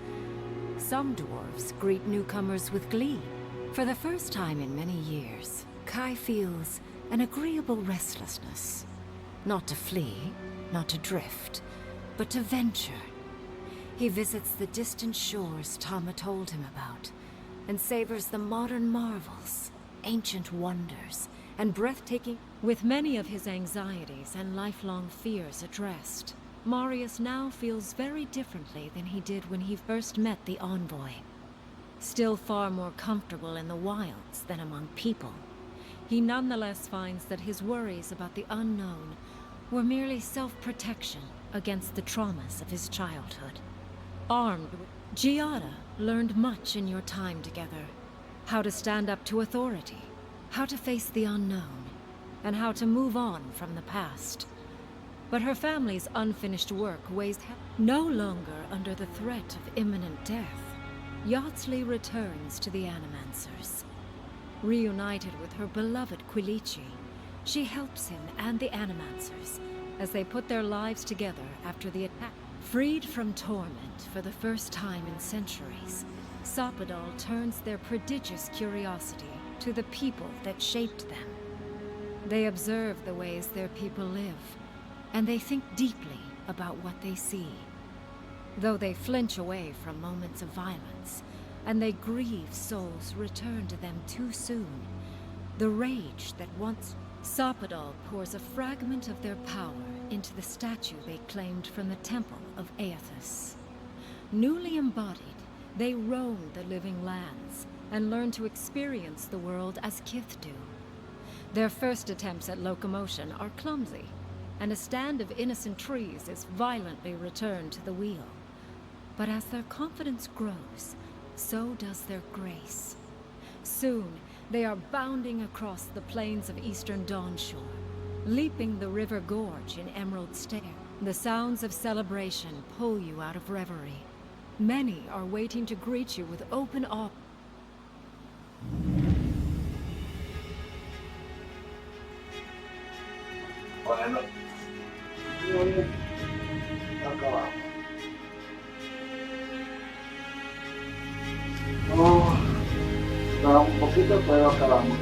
Some dwarves greet newcomers with glee. For the first time in many years, Kai feels an agreeable restlessness. Not to flee, not to drift, but to venture. He visits the distant shores Tama told him about, and savors the modern marvels, ancient wonders, and breathtaking. With many of his anxieties and lifelong fears addressed, Marius now feels very differently than he did when he first met the envoy. Still far more comfortable in the wilds than among people, he nonetheless finds that his worries about the unknown were merely self-protection against the traumas of his childhood. Armed with Giada learned much in your time together. How to stand up to authority, how to face the unknown, and how to move on from the past. But her family's unfinished work weighs heavy. No longer under the threat of imminent death, Yardsley returns to the Animancers. Reunited with her beloved Quilici, she helps him and the Animancers as they put their lives together after the attack. Freed from torment for the first time in centuries, Sopadal turns their prodigious curiosity to the people that shaped them. They observe the ways their people live, and they think deeply about what they see. Though they flinch away from moments of violence, and they grieve souls returned to them too soon, the rage that once Sopadal pours a fragment of their power into the statue they claimed from the Temple of Aethys. Newly embodied, they roam the living lands and learn to experience the world as Kith do. Their first attempts at locomotion are clumsy, and a stand of innocent trees is violently returned to the wheel. But as their confidence grows, so does their grace. Soon, they are bounding across the plains of eastern Dawnshore, leaping the river gorge in Emerald Stair. The sounds of celebration pull you out of reverie. Many are waiting to greet you with open arms. Bueno, acabamos. No, un poquito, pero acabamos.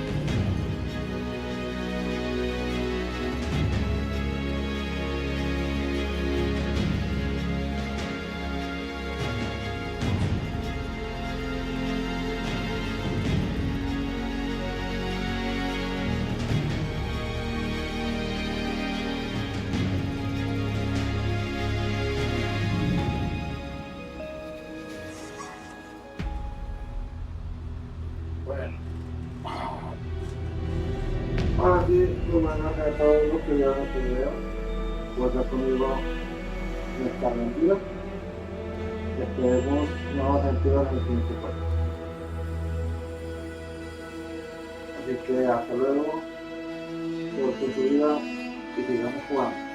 bueno, a todos los que vieron este video, vuelvan conmigo en esta aventura. Esperemos nuevas aventuras en el siguiente juego. Así que hasta luego, por su vida y sigamos jugando.